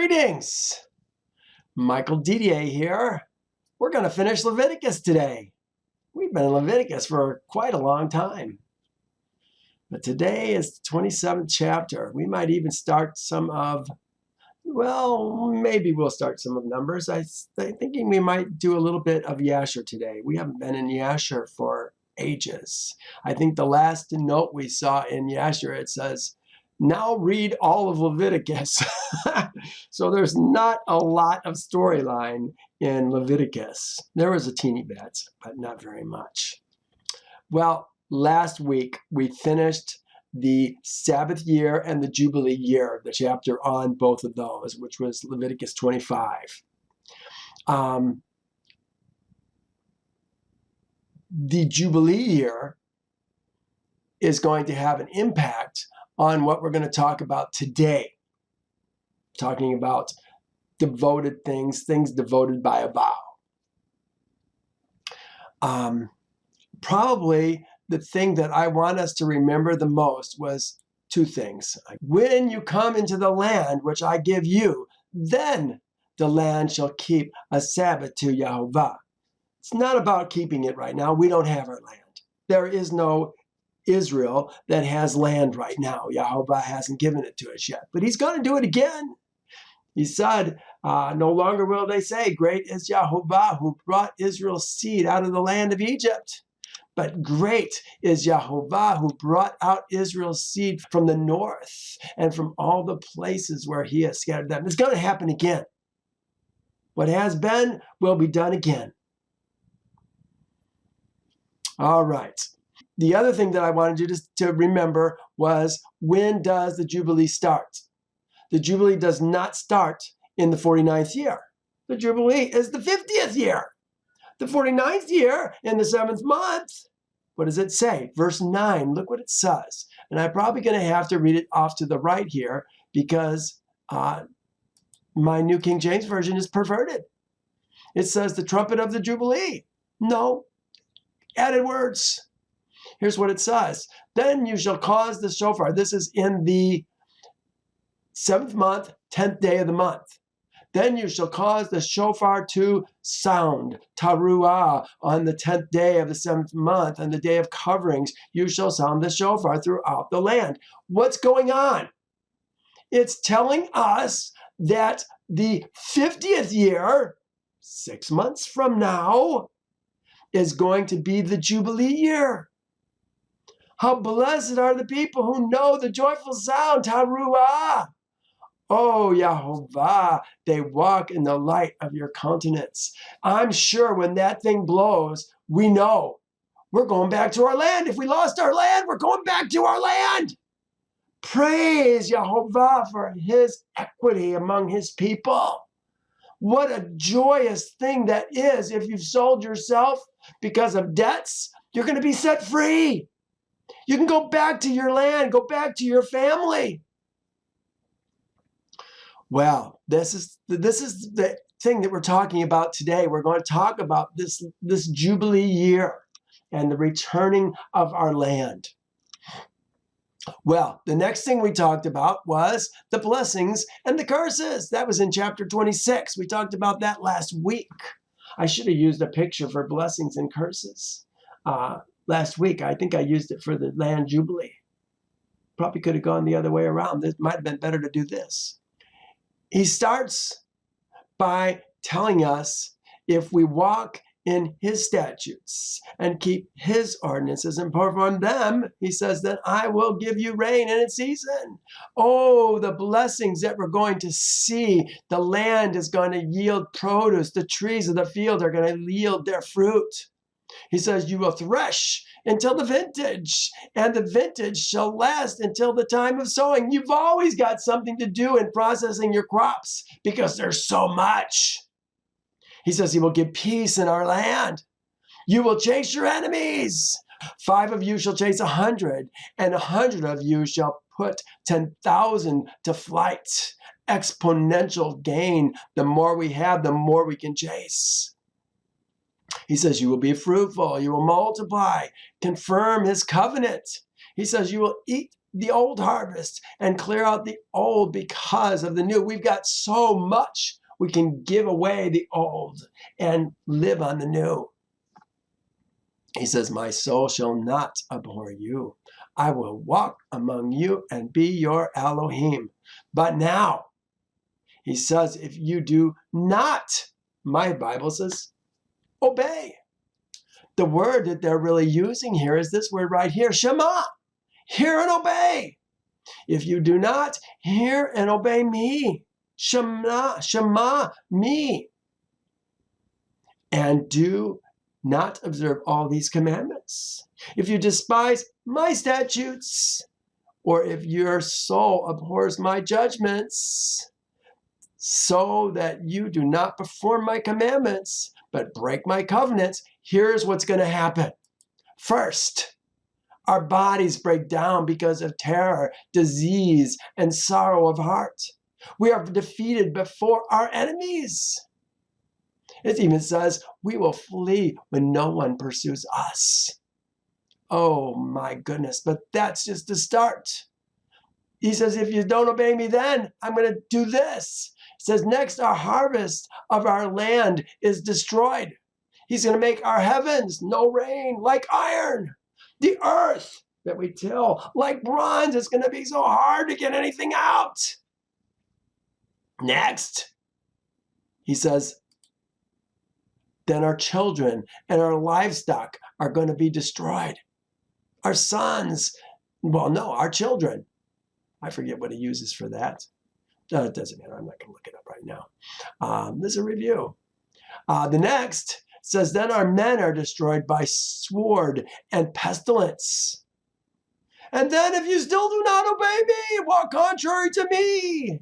Greetings! Michael Didier here. We're going to finish Leviticus today. We've been in Leviticus for quite a long time. But today is the 27th chapter. We might even start some of, well, maybe we'll start some of Numbers. I'm thinking we might do a little bit of Yasher today. We haven't been in Yasher for ages. I think the last note we saw in Yasher, it says, now read all of Leviticus. So there's not a lot of storyline in Leviticus. There was a teeny bit, but not very much. Well, last week we finished the Sabbath year and the Jubilee year, the chapter on both of those, which was Leviticus 25. The Jubilee year is going to have an impact on what we're going to talk about today. Talking about devoted things devoted by a vow. Probably the thing that I want us to remember the most was two things. When you come into the land which I give you, then the land shall keep a Sabbath to Yehovah. It's not about keeping it right now. We don't have our land. There is no Israel that has land right now. Yehovah hasn't given it to us yet, but he's going to do it again. He said, no longer will they say, great is Yehovah who brought Israel's seed out of the land of Egypt. But great is Yehovah who brought out Israel's seed from the north and from all the places where he has scattered them. It's going to happen again. What has been will be done again. All right. The other thing that I wanted you to remember was, when does the Jubilee start? The Jubilee does not start in the 49th year. The Jubilee is the 50th year. The 49th year in the 7th month. What does it say? Verse 9, look what it says. And I'm probably going to have to read it off to the right here because my New King James Version is perverted. It says the trumpet of the Jubilee. No, added words. Here's what it says. Then you shall cause the shofar. This is in the 7th month, 10th day of the month. Then you shall cause the shofar to sound, taruah, on the 10th day of the 7th month, and the day of coverings, you shall sound the shofar throughout the land. What's going on? It's telling us that the 50th year, 6 months from now, is going to be the Jubilee year. How blessed are the people who know the joyful sound, taruah. Oh, Yehovah, they walk in the light of your countenance. I'm sure when that thing blows, we know we're going back to our land. If we lost our land, we're going back to our land. Praise Yehovah for his equity among his people. What a joyous thing that is. If you've sold yourself because of debts, you're going to be set free. You can go back to your land, go back to your family. Well, this is the thing that we're talking about today. We're going to talk about this Jubilee year and the returning of our land. Well, the next thing we talked about was the blessings and the curses. That was in chapter 26. We talked about that last week. I should have used a picture for blessings and curses. Last week, I think I used it for the land Jubilee. Probably could have gone the other way around. It might have been better to do this. He starts by telling us if we walk in his statutes and keep his ordinances and perform them, he says, then I will give you rain in its season. Oh, the blessings that we're going to see. The land is going to yield produce. The trees of the field are going to yield their fruit. He says, you will thresh until the vintage, and the vintage shall last until the time of sowing. You've always got something to do in processing your crops because there's so much. He says he will give peace in our land. You will chase your enemies. 5 of you shall chase 100, and 100 of you shall put 10,000 to flight. Exponential gain. The more we have, the more we can chase. He says, you will be fruitful, you will multiply, confirm his covenant. He says, you will eat the old harvest and clear out the old because of the new. We've got so much. We can give away the old and live on the new. He says, my soul shall not abhor you. I will walk among you and be your Elohim. But now, he says, if you do not, my Bible says, obey. The word that they're really using here is this word right here, Shema. Hear and obey. If you do not hear and obey me, Shema me, and do not observe all these commandments. If you despise my statutes, or if your soul abhors my judgments, so that you do not perform my commandments, but break my covenants, here's what's going to happen. First, our bodies break down because of terror, disease, and sorrow of heart. We are defeated before our enemies. It even says we will flee when no one pursues us. Oh my goodness, but that's just the start. He says, if you don't obey me then, I'm going to do this. It says, next, our harvest of our land is destroyed. He's going to make our heavens no rain, like iron. The earth that we till, like bronze. It's going to be so hard to get anything out. Next, he says, then our children and our livestock are going to be destroyed. Our sons, well, no, our children. I forget what he uses for that. It doesn't matter. I'm not going to look it up right now. This is a review. The next says, then our men are destroyed by sword and pestilence. And then if you still do not obey me, walk contrary to me,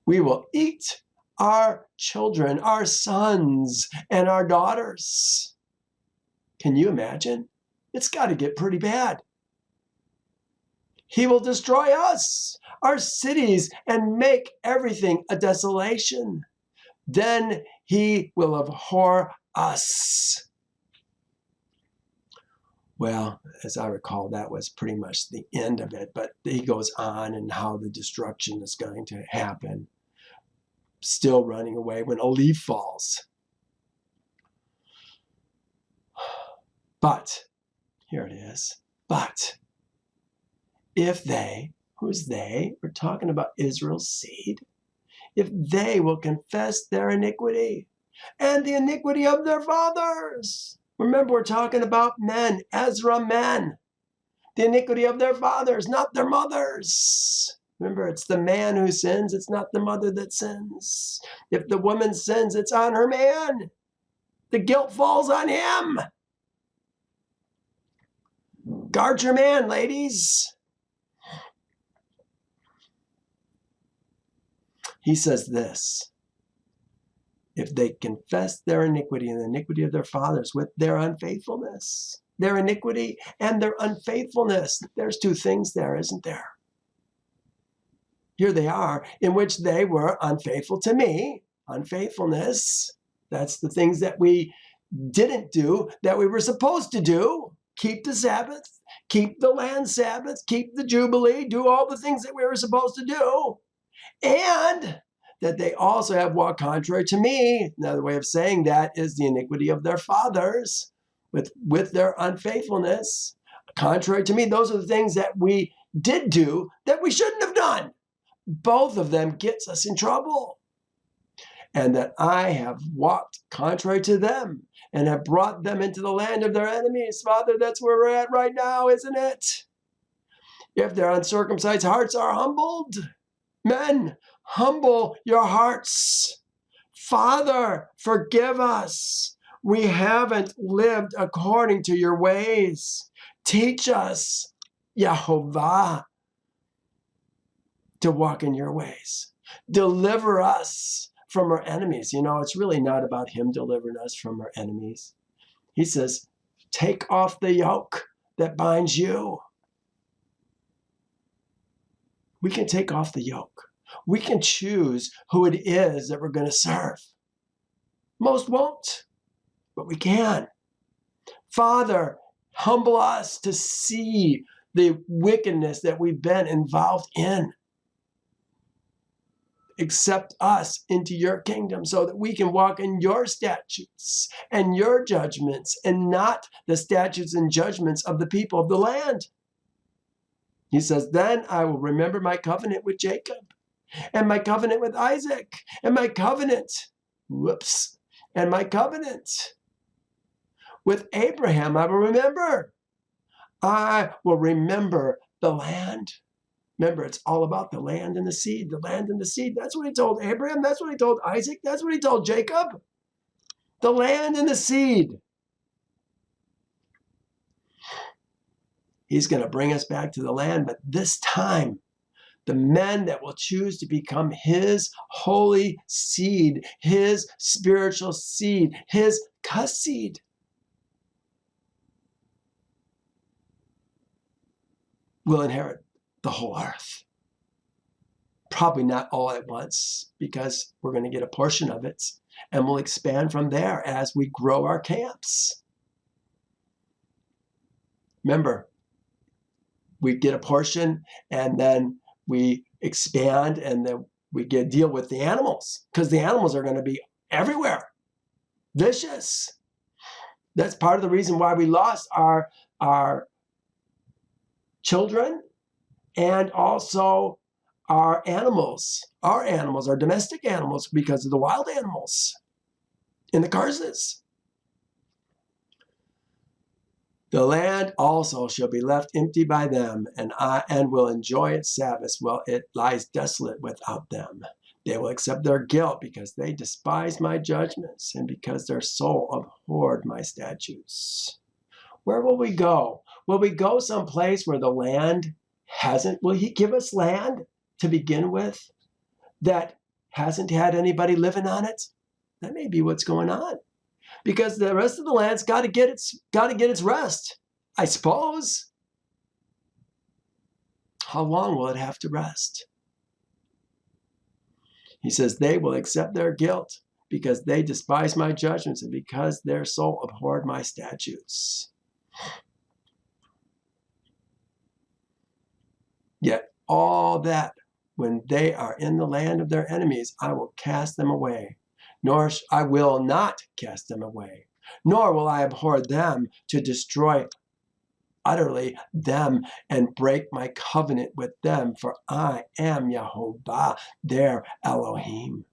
we will eat our children, our sons, and our daughters. Can you imagine? It's got to get pretty bad. He will destroy us, our cities, and make everything a desolation. Then he will abhor us. Well, as I recall, that was pretty much the end of it, but he goes on and how the destruction is going to happen. Still running away when a leaf falls. But, here it is, but if they, who's they? We're talking about Israel's seed. If they will confess their iniquity and the iniquity of their fathers. Remember, we're talking about men, Ezra men. The iniquity of their fathers, not their mothers. Remember, it's the man who sins. It's not the mother that sins. If the woman sins, it's on her man. The guilt falls on him. Guard your man, ladies. He says this, if they confess their iniquity and the iniquity of their fathers with their unfaithfulness, their iniquity and their unfaithfulness, there's two things there, isn't there? Here they are, in which they were unfaithful to me, unfaithfulness. That's the things that we didn't do, that we were supposed to do. Keep the Sabbath, keep the land Sabbath, keep the Jubilee, do all the things that we were supposed to do. And that they also have walked contrary to me. Another way of saying that is the iniquity of their fathers with their unfaithfulness. Contrary to me, those are the things that we did do that we shouldn't have done. Both of them gets us in trouble. And that I have walked contrary to them and have brought them into the land of their enemies. Father, that's where we're at right now, isn't it? If their uncircumcised hearts are humbled, men, humble your hearts. Father, forgive us. We haven't lived according to your ways. Teach us, Yehovah, to walk in your ways. Deliver us from our enemies. You know, it's really not about him delivering us from our enemies. He says, take off the yoke that binds you. We can take off the yoke. We can choose who it is that we're going to serve. Most won't, but we can. Father, Humble us to see the wickedness that we've been involved in. Accept us into your kingdom so that we can walk in your statutes and your judgments and not the statutes and judgments of the people of the land. He says, then I will remember my covenant with Jacob and my covenant with Isaac and my covenant, and my covenant with Abraham. I will remember. I will remember the land. Remember, it's all about the land and the seed, the land and the seed. That's what he told Abraham. That's what he told Isaac. That's what he told Jacob. The land and the seed. He's going to bring us back to the land, but this time, the men that will choose to become his holy seed, his spiritual seed, his seed, will inherit the whole earth. Probably not all at once, because we're going to get a portion of it, and we'll expand from there as we grow our camps. Remember, we get a portion, and then we expand, and then we deal with the animals, because the animals are going to be everywhere, vicious. That's part of the reason why we lost our children and also our animals, our domestic animals, because of the wild animals in the curses. The land also shall be left empty by them, and will enjoy its Sabbath while it lies desolate without them. They will accept their guilt because they despise my judgments and because their soul abhorred my statutes. Where will we go? Will we go someplace where the land will he give us land to begin with that hasn't had anybody living on it? That may be what's going on. Because the rest of the land's got to get its rest, I suppose. How long will it have to rest? He says, they will accept their guilt because they despise my judgments and because their soul abhorred my statutes. Yet all that, when they are in the land of their enemies, I will cast them away. Nor I will not cast them away, nor will I abhor them to destroy utterly them and break my covenant with them, for I am Yehovah, their Elohim.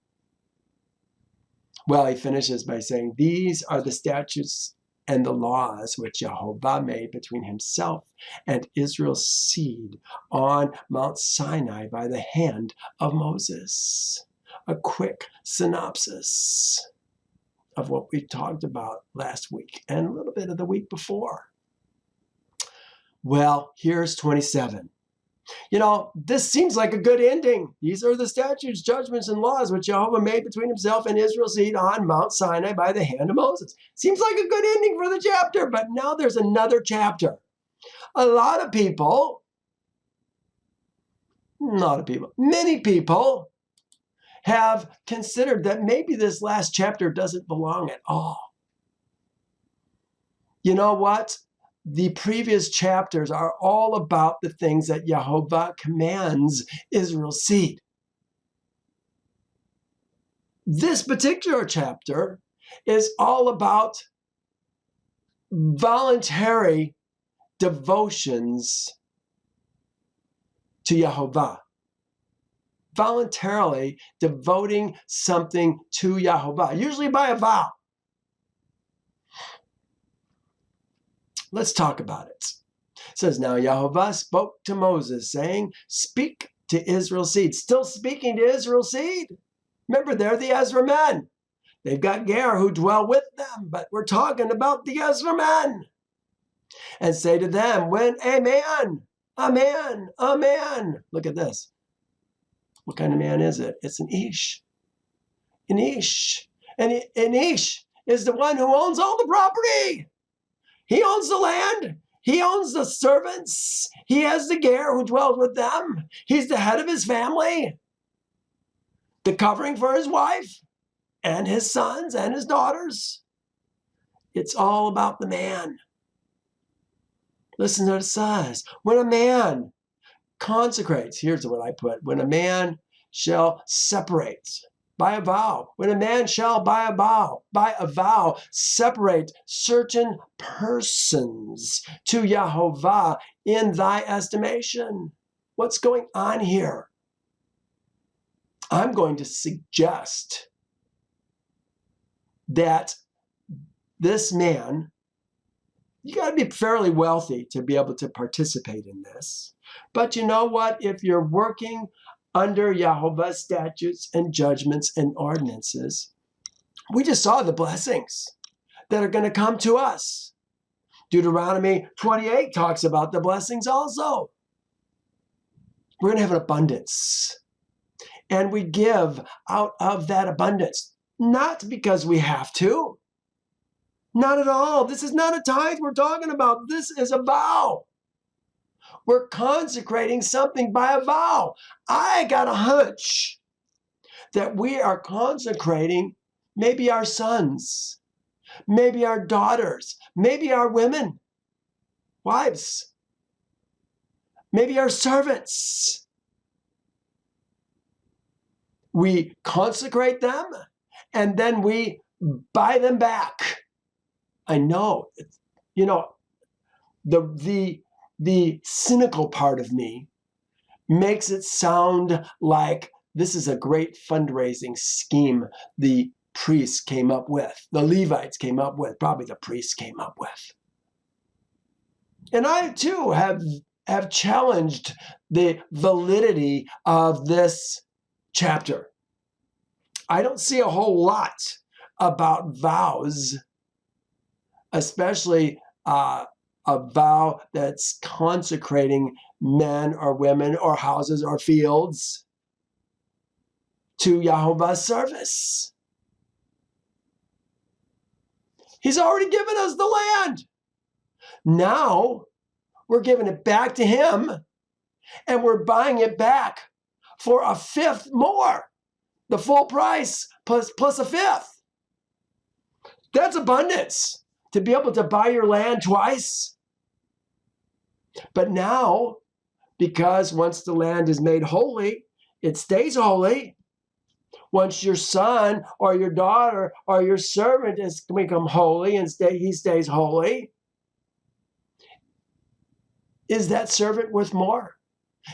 Well, he finishes by saying, these are the statutes and the laws which Yehovah made between himself and Israel's seed on Mount Sinai by the hand of Moses. A quick synopsis of what we talked about last week and a little bit of the week before. Well, here's 27. This seems like a good ending. These are the statutes, judgments, and laws which Yehovah made between himself and Israel's seed on Mount Sinai by the hand of Moses. Seems like a good ending for the chapter, but now there's another chapter. Many people have considered that maybe this last chapter doesn't belong at all. You know what? The previous chapters are all about the things that Yehovah commands Israel's seed. This particular chapter is all about voluntary devotions to Yehovah. Voluntarily devoting something to Yehovah, usually by a vow. Let's talk about it. It says, now Yehovah spoke to Moses, saying, speak to Israel's seed. Still speaking to Israel's seed. Remember, they're the Ezra men. They've got Ger who dwell with them, but we're talking about the Ezra men. And say to them, when amen, amen, amen. Look at this. What kind of man is it? It's an Ish. An Ish. And an Ish is the one who owns all the property. He owns the land. He owns the servants. He has the Ger who dwells with them. He's the head of his family. The covering for his wife and his sons and his daughters. It's all about the man. Listen to what it says. When a man consecrates, here's what I put, when a man shall separate by a vow, when a man shall by a vow separate certain persons to Yehovah in thy estimation. What's going on here? I'm going to suggest that this man, you got to be fairly wealthy to be able to participate in this. But you know what? If you're working under Yehovah's statutes and judgments and ordinances, we just saw the blessings that are going to come to us. Deuteronomy 28 talks about the blessings also. We're going to have an abundance. And we give out of that abundance, not because we have to. Not at all. This is not a tithe we're talking about. This is a vow. We're consecrating something by a vow. I got a hunch that we are consecrating maybe our sons, maybe our daughters, maybe our women, wives, maybe our servants. We consecrate them and then we buy them back. I know, the cynical part of me makes it sound like this is a great fundraising scheme the priests came up with, the Levites came up with, probably the priests came up with. And I too have challenged the validity of this chapter. I don't see a whole lot about vows, especially a vow that's consecrating men or women or houses or fields to Yehovah's service. He's already given us the land. Now we're giving it back to him and we're buying it back for a fifth more, the full price plus a fifth. That's abundance, to be able to buy your land twice. But now, because once the land is made holy, it stays holy. Once your son or your daughter or your servant has become holy and he stays holy, is that servant worth more?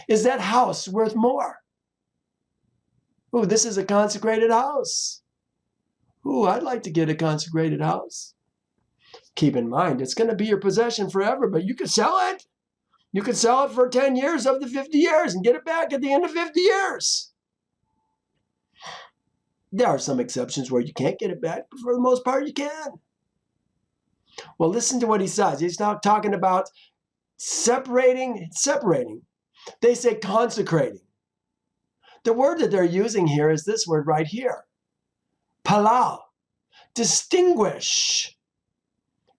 Is that house worth more? Ooh, this is a consecrated house. Ooh, I'd like to get a consecrated house. Keep in mind, it's going to be your possession forever, but you could sell it. You could sell it for 10 years of the 50 years and get it back at the end of 50 years. There are some exceptions where you can't get it back, but for the most part, you can. Well, listen to what he says. He's not talking about separating. They say consecrating. The word that they're using here is this word right here. Palal. Distinguish.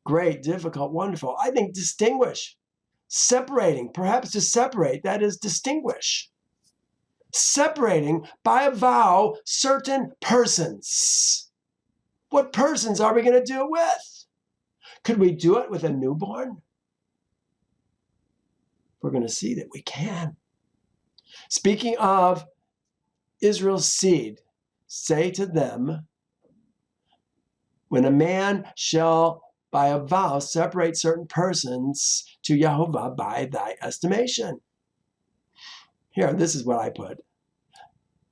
Great, difficult, wonderful. I think distinguish. Separating, perhaps to separate, that is distinguish. Separating by a vow certain persons. What persons are we going to do it with? Could we do it with a newborn? We're going to see that we can. Speaking of Israel's seed, say to them, when a man shall by a vow separate certain persons to Yehovah by thy estimation. Here, this is what I put.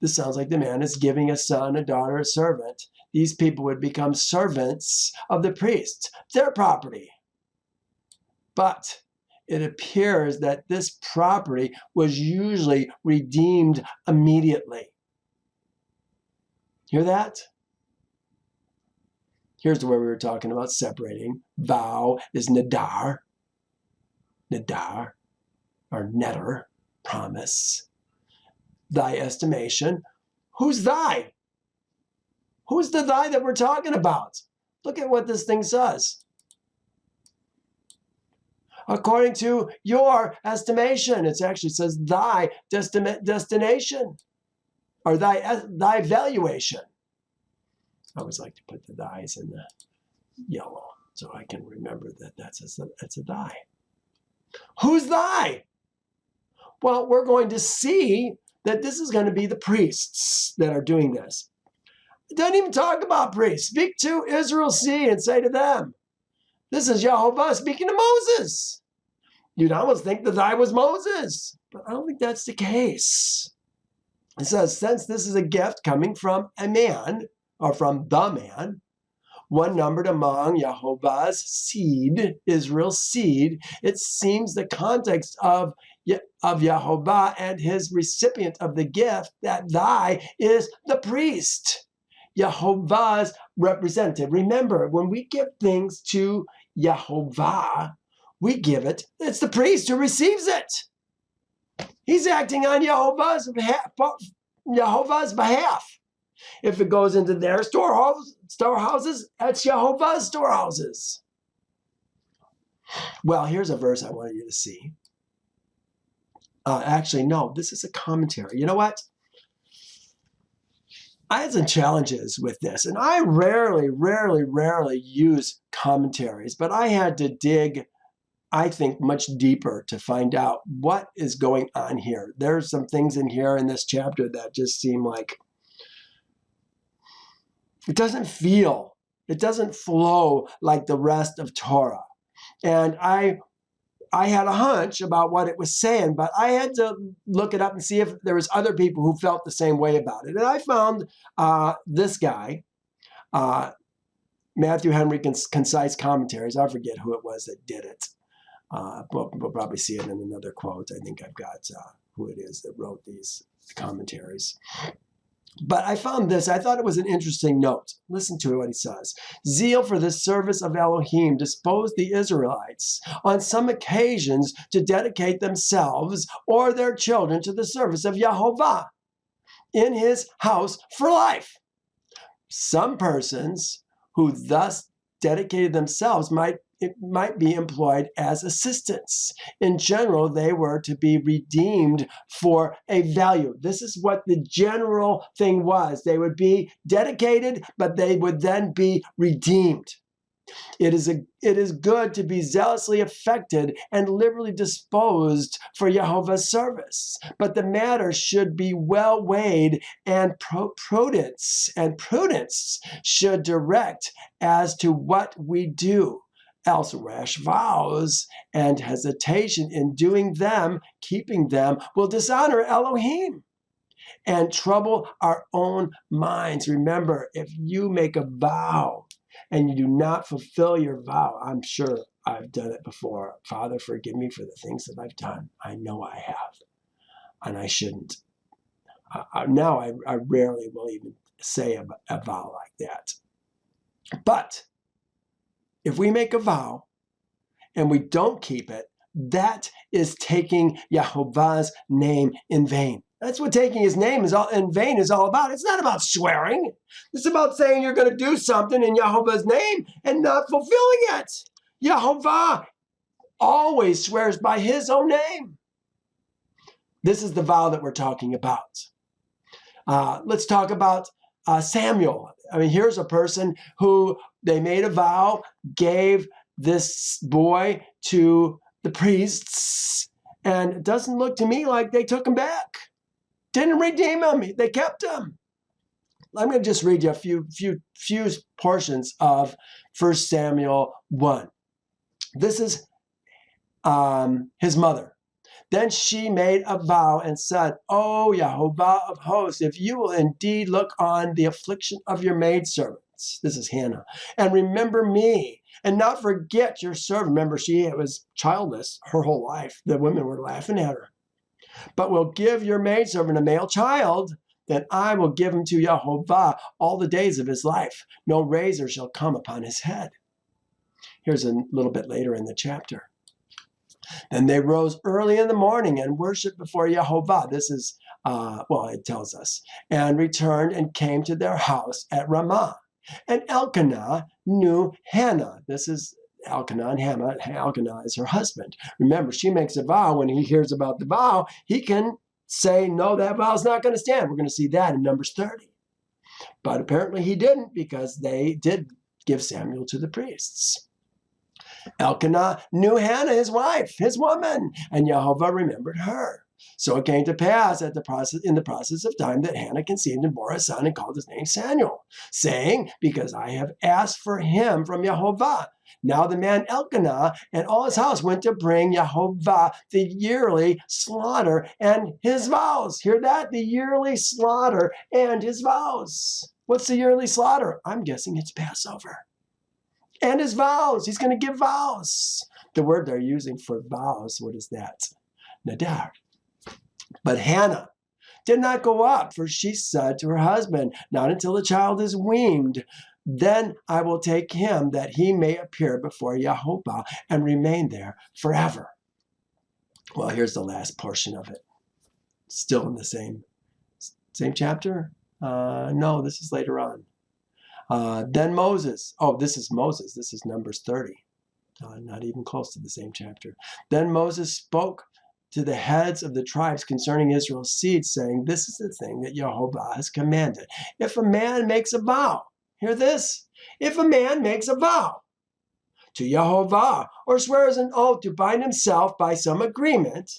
This sounds like the man is giving a son, a daughter, a servant. These people would become servants of the priest, their property. But it appears that this property was usually redeemed immediately. Hear that? Here's where we were talking about separating. Vow is nadar. Nadar, or neder, promise. Thy estimation. Who's thy? Who's the thy that we're talking about? Look at what this thing says. According to your estimation, it actually says thy destination, or thy valuation. I always like to put the thys in the yellow so I can remember that that's a thy. Who's thy? Well, we're going to see that this is going to be the priests that are doing this. It doesn't even talk about priests. Speak to Israel's seed and say to them, this is Yehovah speaking to Moses. You'd almost think that thy was Moses, but I don't think that's the case. It says, since this is a gift coming from a man, or from the man, one numbered among Yehovah's seed, Israel's seed, it seems the context of Yehovah and his recipient of the gift, that thy is the priest, Yehovah's representative. Remember, when we give things to Yehovah, we give it, it's the priest who receives it. He's acting on Yehovah's behalf. If it goes into their storehouses, that's Yehovah's storehouses. Well, here's a verse I wanted you to see. Actually, no, this is a commentary. You know what? I had some challenges with this, and I rarely use commentaries, but I had to dig, I think, much deeper to find out what is going on here. There's some things in here in this chapter that just seem like it doesn't flow like the rest of Torah. And I had a hunch about what it was saying, but I had to look it up and see if there was other people who felt the same way about it. And I found this guy, Matthew Henry Concise Commentaries. I forget who it was that did it. We'll probably see it in another quote. I think I've got who it is that wrote these commentaries. But I found this. I thought it was an interesting note. Listen to what he says. Zeal for the service of Elohim disposed the Israelites on some occasions to dedicate themselves or their children to the service of Yehovah in his house for life. Some persons who thus dedicated themselves might be employed as assistants. In general, they were to be redeemed for a value. This is what the general thing was. They would be dedicated, but they would then be redeemed. It is good to be zealously affected and liberally disposed for Yehovah's service, but the matter should be well weighed, and prudence should direct as to what we do. Else rash vows and hesitation in doing them, keeping them, will dishonor Elohim and trouble our own minds. Remember, if you make a vow and you do not fulfill your vow, I'm sure I've done it before. Father, forgive me for the things that I've done. I know I have, and I shouldn't. Now I rarely will even say a vow like that. But if we make a vow and we don't keep it, that is taking Yehovah's name in vain. That's what taking his name in vain is all about. It's not about swearing. It's about saying you're going to do something in Yehovah's name and not fulfilling it. Yehovah always swears by his own name. This is the vow that we're talking about. Let's talk about Samuel. I mean, here's a person who they made a vow, gave this boy to the priests, and it doesn't look to me like they took him back. Didn't redeem him. They kept him. I'm going to just read you a few portions of 1 Samuel 1. This is his mother. Then she made a vow and said, O Yehovah of hosts, if you will indeed look on the affliction of your maidservants, this is Hannah, and remember me, and not forget your servant. Remember, she was childless her whole life. The women were laughing at her. But will give your maidservant a male child, then I will give him to Yehovah all the days of his life. No razor shall come upon his head. Here's a little bit later in the chapter. Then they rose early in the morning and worshiped before Yehovah. This is, it tells us. And returned and came to their house at Ramah. And Elkanah knew Hannah. This is Elkanah and Hannah. Elkanah is her husband. Remember, she makes a vow. When he hears about the vow, he can say, no, that vow's not going to stand. We're going to see that in Numbers 30. But apparently he didn't, because they did give Samuel to the priests. Elkanah knew Hannah, his wife, his woman, and Yehovah remembered her. So it came to pass in the process of time that Hannah conceived and bore a son and called his name Samuel, saying, because I have asked for him from Yehovah. Now the man Elkanah and all his house went to bring Yehovah the yearly slaughter and his vows. Hear that? The yearly slaughter and his vows. What's the yearly slaughter? I'm guessing it's Passover. And his vows. He's going to give vows. The word they're using for vows, what is that? Nadar. But Hannah did not go up, for she said to her husband, not until the child is weaned, then I will take him that he may appear before Yehovah and remain there forever. Well, here's the last portion of it. Still in the same chapter? No, this is later on. Then Moses. Oh, this is Moses. This is Numbers 30. Not even close to the same chapter. Then Moses spoke to the heads of the tribes concerning Israel's seed, saying, this is the thing that Yehovah has commanded. If a man makes a vow, hear this, if a man makes a vow to Yehovah, or swears an oath to bind himself by some agreement,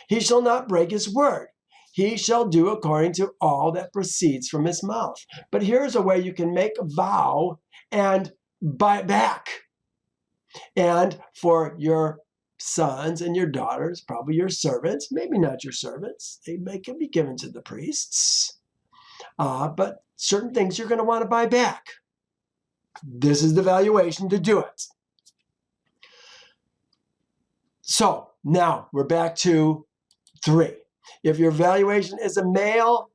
he shall not break his word. He shall do according to all that proceeds from his mouth. But here's a way you can make a vow and buy it back. And for your sons and your daughters, probably your servants, maybe not your servants, they can be given to the priests. But certain things you're going to want to buy back. This is the valuation to do it. So now we're back to 3. If your valuation is a male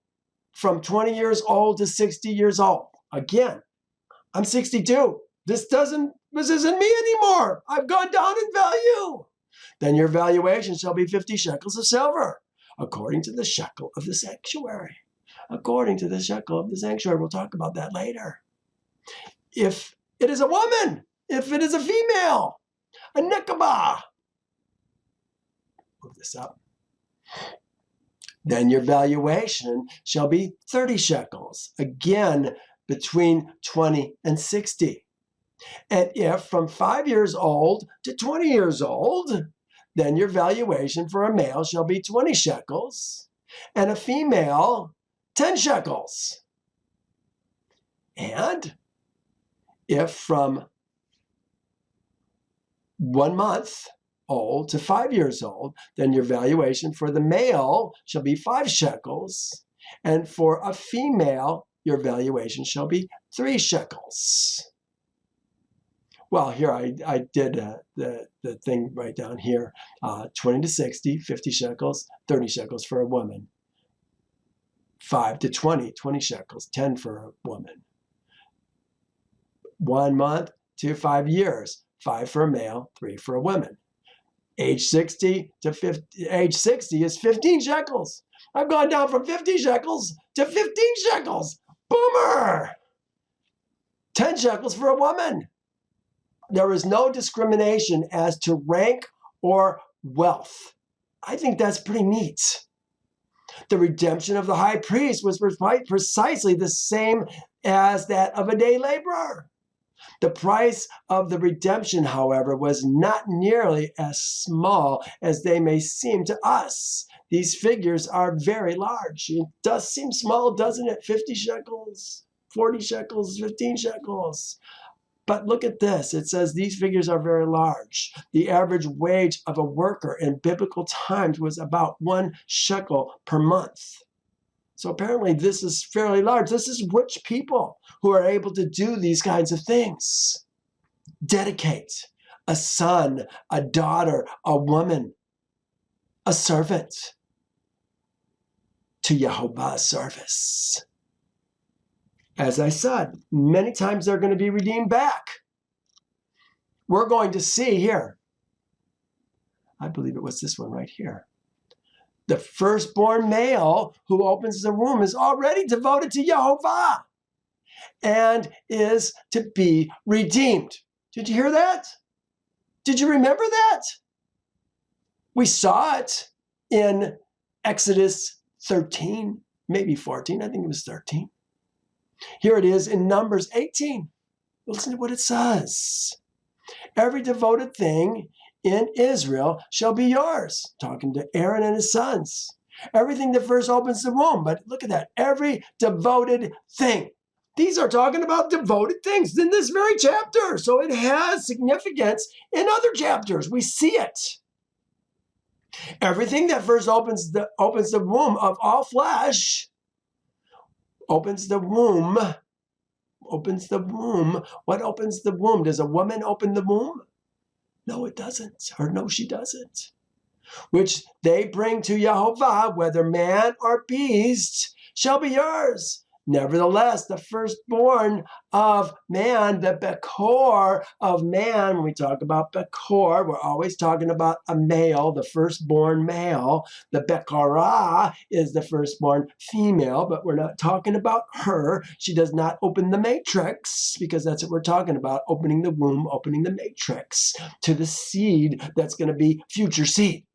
from 20 years old to 60 years old, again, I'm 62. This isn't me anymore. I've gone down in value. Then your valuation shall be 50 shekels of silver, according to the shekel of the sanctuary. According to the shekel of the sanctuary. We'll talk about that later. If it is a woman, if it is a female, a nekabah, move this up, then your valuation shall be 30 shekels, again, between 20 and 60. And if from 5 years old to 20 years old, then your valuation for a male shall be 20 shekels, and a female, 10 shekels. And if from 1 month old to 5 years old, then your valuation for the male shall be 5 shekels, and for a female, your valuation shall be 3 shekels. Well, here I did the thing right down here, 20 to 60, 50 shekels, 30 shekels for a woman. 5 to 20, 20 shekels, 10 for a woman. 1 month to 5 years, 5 for a male, 3 for a woman. Age 60 to 50, age 60 is 15 shekels. I've gone down from 50 shekels to 15 shekels. Boomer! 10 shekels for a woman. There is no discrimination as to rank or wealth. I think that's pretty neat. The redemption of the high priest was precisely the same as that of a day laborer. The price of the redemption, however, was not nearly as small as they may seem to us. These figures are very large. It does seem small, doesn't it? 50 shekels, 40 shekels, 15 shekels. But look at this. It says these figures are very large. The average wage of a worker in biblical times was about 1 shekel per month. So apparently this is fairly large. This is rich people who are able to do these kinds of things. Dedicate a son, a daughter, a woman, a servant to Yehovah's service. As I said, many times they're going to be redeemed back. We're going to see here, I believe it was this one right here. The firstborn male who opens the womb is already devoted to Yehovah and is to be redeemed. Did you hear that? Did you remember that? We saw it in Exodus 13, maybe 14. I think it was 13. Here it is in Numbers 18. Listen to what it says. Every devoted thing in Israel shall be yours. Talking to Aaron and his sons. Everything that first opens the womb. But look at that. Every devoted thing. These are talking about devoted things in this very chapter. So it has significance in other chapters. We see it. Everything that first opens the womb of all flesh, opens the womb. What opens the womb? Does a woman open the womb? No, it doesn't. Or no, she doesn't. Which they bring to Yehovah, whether man or beast, shall be yours. Nevertheless, the firstborn of man, the Bekor of man, when we talk about Bekor, we're always talking about a male, the firstborn male. The Bekorah is the firstborn female, but we're not talking about her. She does not open the matrix, because that's what we're talking about, opening the womb, opening the matrix to the seed that's going to be future seed.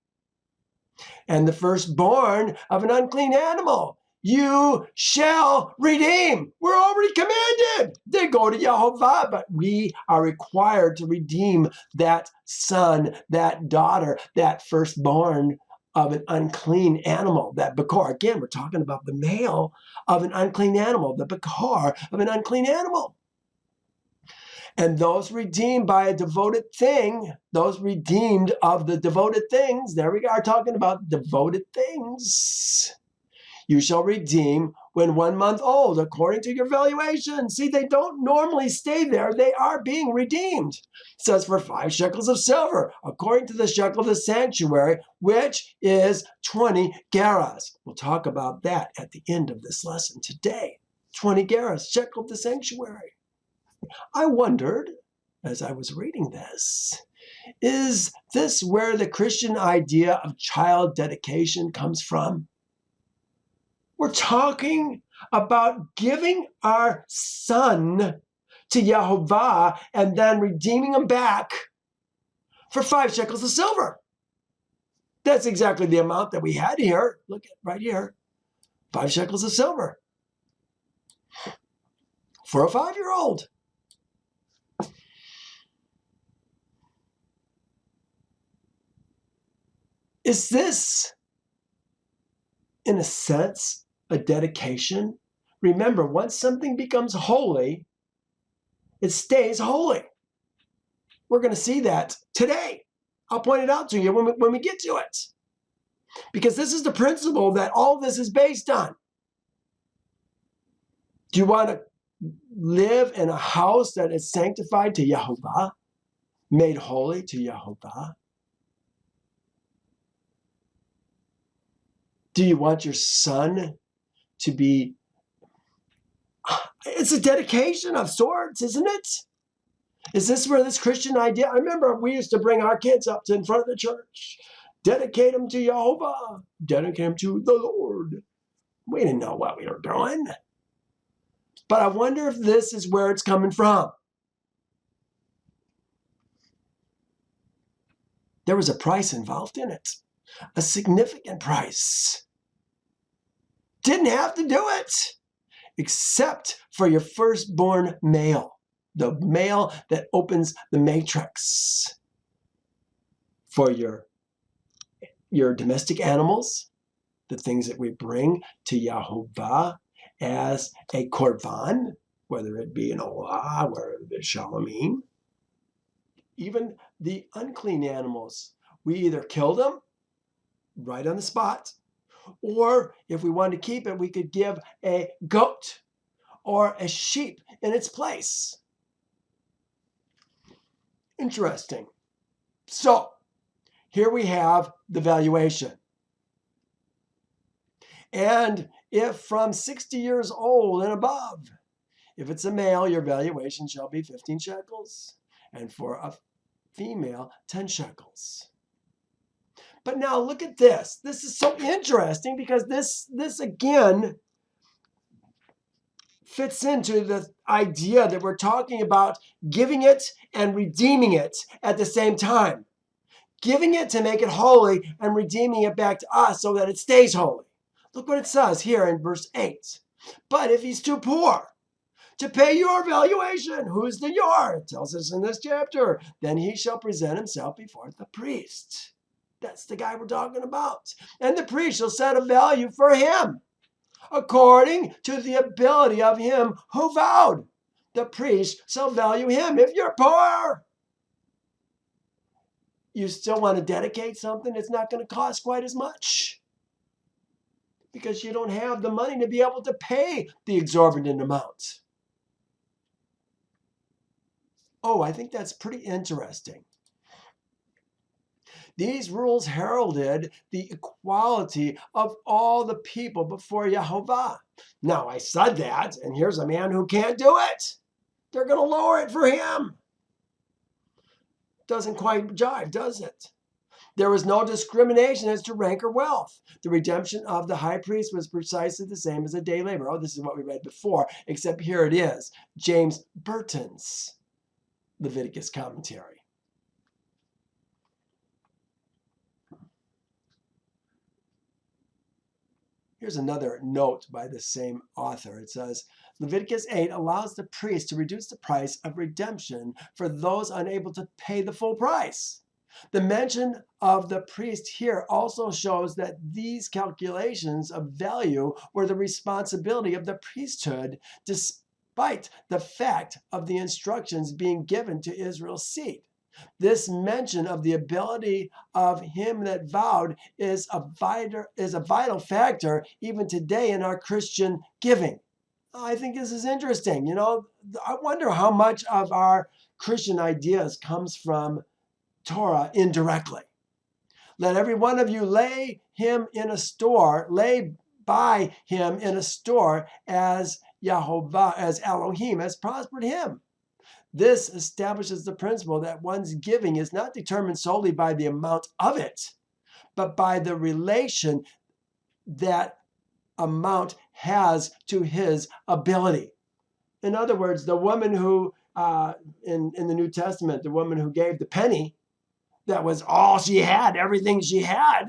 And the firstborn of an unclean animal, you shall redeem. We're already commanded. They go to Yehovah, but we are required to redeem that son, that daughter, that firstborn of an unclean animal, that Bekor. Again, we're talking about the male of an unclean animal, the Bekor of an unclean animal. And those redeemed by a devoted thing, those redeemed of the devoted things, there we are talking about devoted things. You shall redeem when 1 month old, according to your valuation. See, they don't normally stay there. They are being redeemed. It says for 5 shekels of silver, according to the shekel of the sanctuary, which is 20 gerahs. We'll talk about that at the end of this lesson today. 20 gerahs, shekel of the sanctuary. I wondered, as I was reading this, is this where the Christian idea of child dedication comes from? We're talking about giving our son to Yehovah and then redeeming him back for 5 shekels of silver. That's exactly the amount that we had here. Look at right here. 5 shekels of silver for a 5-year-old. Is this, in a sense, a dedication? Remember, once something becomes holy, it stays holy. We're going to see that today. I'll point it out to you when we get to it. Because this is the principle that all this is based on. Do you want to live in a house that is sanctified to Yehovah, made holy to Yehovah? Do you want your son to be... It's a dedication of sorts, isn't it? Is this where this Christian idea... I remember we used to bring our kids up to in front of the church. Dedicate them to Yehovah. Dedicate them to the Lord. We didn't know what we were doing. But I wonder if this is where it's coming from. There was a price involved in it. A significant price. Didn't have to do it, except for your firstborn male, the male that opens the matrix. For your domestic animals, the things that we bring to Yehovah as a korban, whether it be an olah, whether it be shalomim, even the unclean animals, we either kill them right on the spot, or if we wanted to keep it, we could give a goat or a sheep in its place. Interesting. So here we have the valuation. And if from 60 years old and above, if it's a male, your valuation shall be 15 shekels. And for a female, 10 shekels. But now look at this. This is so interesting because this again fits into the idea that we're talking about giving it and redeeming it at the same time. Giving it to make it holy and redeeming it back to us so that it stays holy. Look what it says here in verse 8. But if he's too poor to pay your valuation. Who's the your? It tells us in this chapter. Then he shall present himself before the priest. That's the guy we're talking about. And the priest shall set a value for him according to the ability of him who vowed. The priest shall value him. If you're poor, you still want to dedicate something, it's not going to cost quite as much because you don't have the money to be able to pay the exorbitant amount. Oh, I think that's pretty interesting. These rules heralded the equality of all the people before Yehovah. Now, I said that, and here's a man who can't do it. They're going to lower it for him. Doesn't quite jive, does it? There was no discrimination as to rank or wealth. The redemption of the high priest was precisely the same as a day laborer. Oh, this is what we read before, except here it is. James Burton's Leviticus commentary. Here's another note by the same author. It says, Leviticus 8 allows the priest to reduce the price of redemption for those unable to pay the full price. The mention of the priest here also shows that these calculations of value were the responsibility of the priesthood, despite the fact of the instructions being given to Israel's seed. This mention of the ability of him that vowed is a vital factor even today in our Christian giving. I think this is interesting. You know, I wonder how much of our Christian ideas comes from Torah indirectly. Let every one of you lay by him in a store as Yehovah, as Elohim has prospered him. This establishes the principle that one's giving is not determined solely by the amount of it, but by the relation that amount has to his ability. In other words, the woman who, in the New Testament, the woman who gave the penny, that was all she had, everything she had,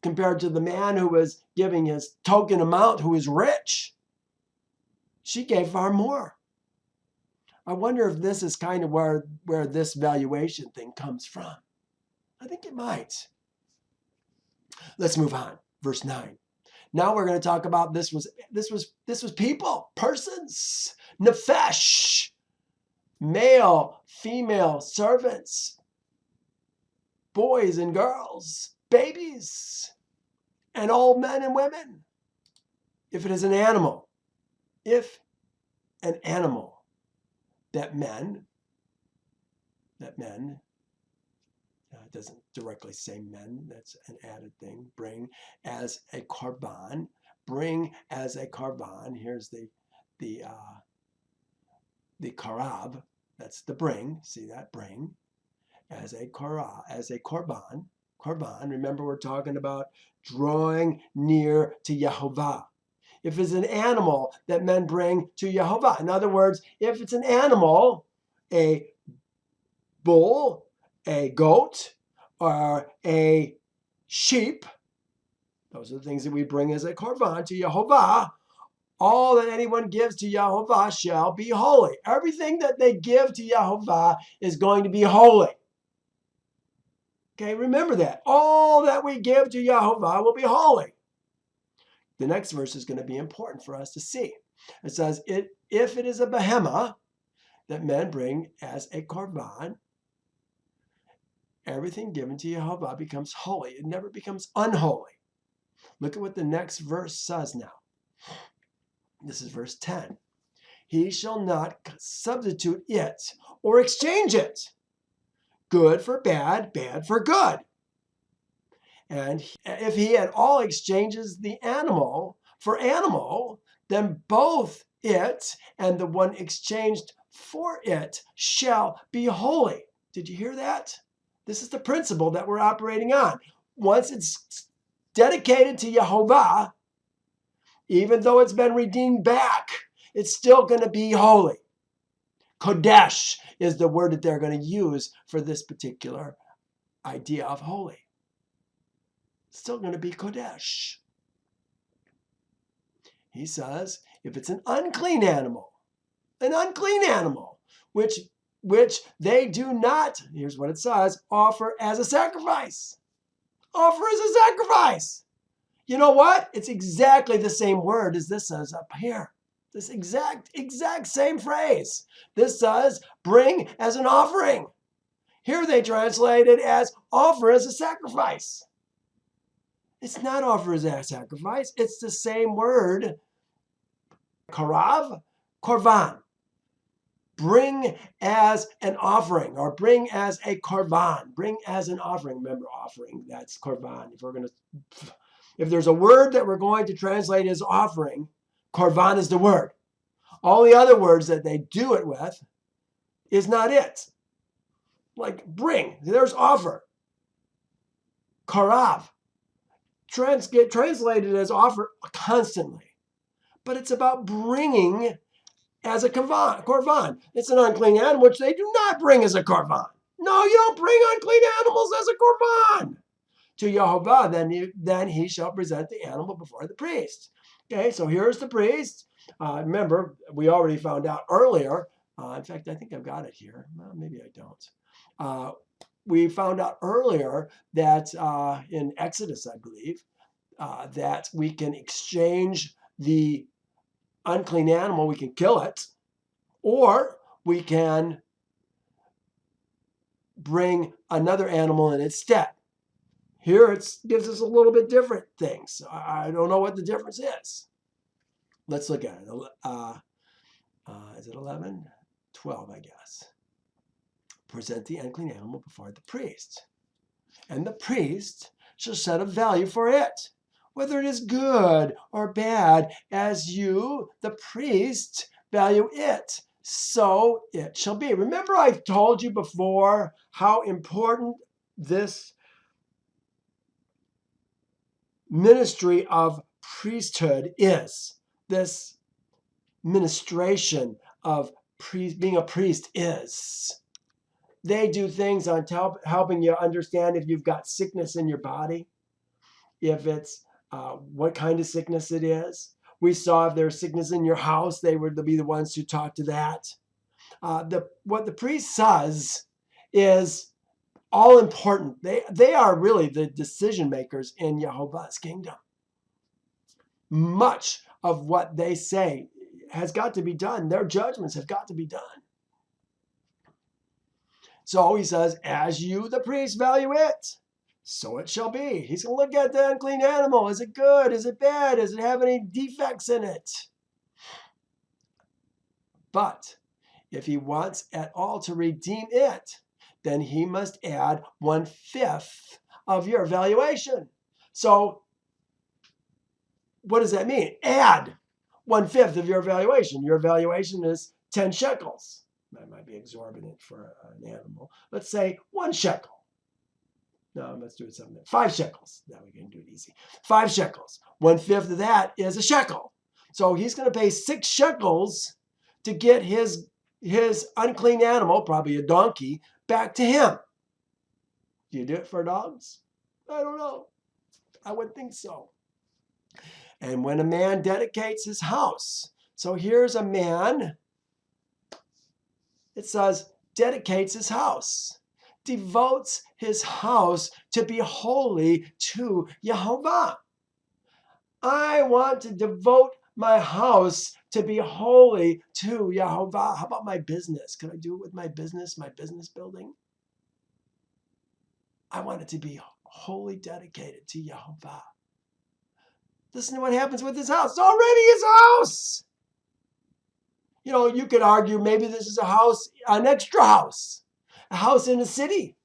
compared to the man who was giving his token amount, who was rich. She gave far more. I wonder if this is kind of where this valuation thing comes from. I think it might. Let's move on. Verse 9. Now we're going to talk about this was people, persons, nefesh, male, female, servants, boys and girls, babies, and old men and women. If it is an animal, that men, it doesn't directly say men, that's an added thing, bring as a korban, here's the karab, that's the bring, see that, bring, as a korban, remember we're talking about drawing near to Yehovah. If it's an animal that men bring to Yehovah. In other words, if it's an animal, a bull, a goat, or a sheep, those are the things that we bring as a korban to Yehovah. All that anyone gives to Yehovah shall be holy. Everything that they give to Yehovah is going to be holy. Okay, remember that. All that we give to Yehovah will be holy. The next verse is going to be important for us to see. It says, if it is a behemah that men bring as a korban, everything given to Yehovah becomes holy. It never becomes unholy. Look at what the next verse says now. This is verse 10. He shall not substitute it or exchange it. Good for bad, bad for good. And if he at all exchanges the animal for animal, then both it and the one exchanged for it shall be holy. Did you hear that? This is the principle that we're operating on. Once it's dedicated to Yehovah, even though it's been redeemed back, it's still going to be holy. Kodesh is the word that they're going to use for this particular idea of holy. Still going to be Kodesh. He says, if it's an unclean animal, an unclean animal, which they do not, here's what it says, offer as a sacrifice. Offer as a sacrifice. You know what? It's exactly the same word as this says up here. This exact same phrase. This says, bring as an offering. Here they translate it as offer as a sacrifice. It's not offer as a sacrifice. It's the same word, karav, korban. Bring as an offering, or bring as a korban. Bring as an offering. Remember, offering, that's korban. If there's a word that we're going to translate as offering, korban is the word. All the other words that they do it with is not it. Like bring, there's offer. Karav, get translated as offer constantly. But it's about bringing as a korban. It's an unclean animal, which they do not bring as a korban. No, you don't bring unclean animals as a korban. To Yehovah, then he shall present the animal before the priest. Okay, so here's the priest. Remember, we already found out earlier. In fact, I think I've got it here. Well, maybe I don't. We found out earlier that in Exodus, I believe, that we can exchange the unclean animal, we can kill it, or we can bring another animal in its stead. Here it gives us a little bit different things. I don't know what the difference is. Let's look at it. Is it 11? 12, I guess. Present the unclean animal before the priest. And the priest shall set a value for it, whether it is good or bad, as you, the priest, value it, so it shall be. Remember, I've told you before how important this ministry of priesthood is. This ministration of being a priest is. They do things on helping you understand if you've got sickness in your body, if it's what kind of sickness it is. We saw if there's sickness in your house, they would be the ones who talk to that. What the priest says is all important. They are really the decision makers in Yehovah's kingdom. Much of what they say has got to be done. Their judgments have got to be done. So he says, as you, the priest, value it, so it shall be. He's going to look at the unclean animal. Is it good? Is it bad? Does it have any defects in it? But if he wants at all to redeem it, then he must add 1/5 of your valuation. So what does that mean? Add 1/5 of your valuation. Your valuation is 10 shekels. That might be exorbitant for an animal. Let's say 1 shekel. No, let's do it something. 5 shekels. Now we can do it easy. 5 shekels. 1/5 of that is a shekel. So he's going to pay 6 shekels to get his unclean animal, probably a donkey, back to him. Do you do it for dogs? I don't know. I would think so. And when a man dedicates his house. So here's a man. It says, dedicates his house, devotes his house to be holy to Yehovah. I want to devote my house to be holy to Yehovah. How about my business? Can I do it with my business building? I want it to be wholly dedicated to Yehovah. Listen to what happens with his house. It's already his house. You know, you could argue maybe this is a house, an extra house, a house in a city,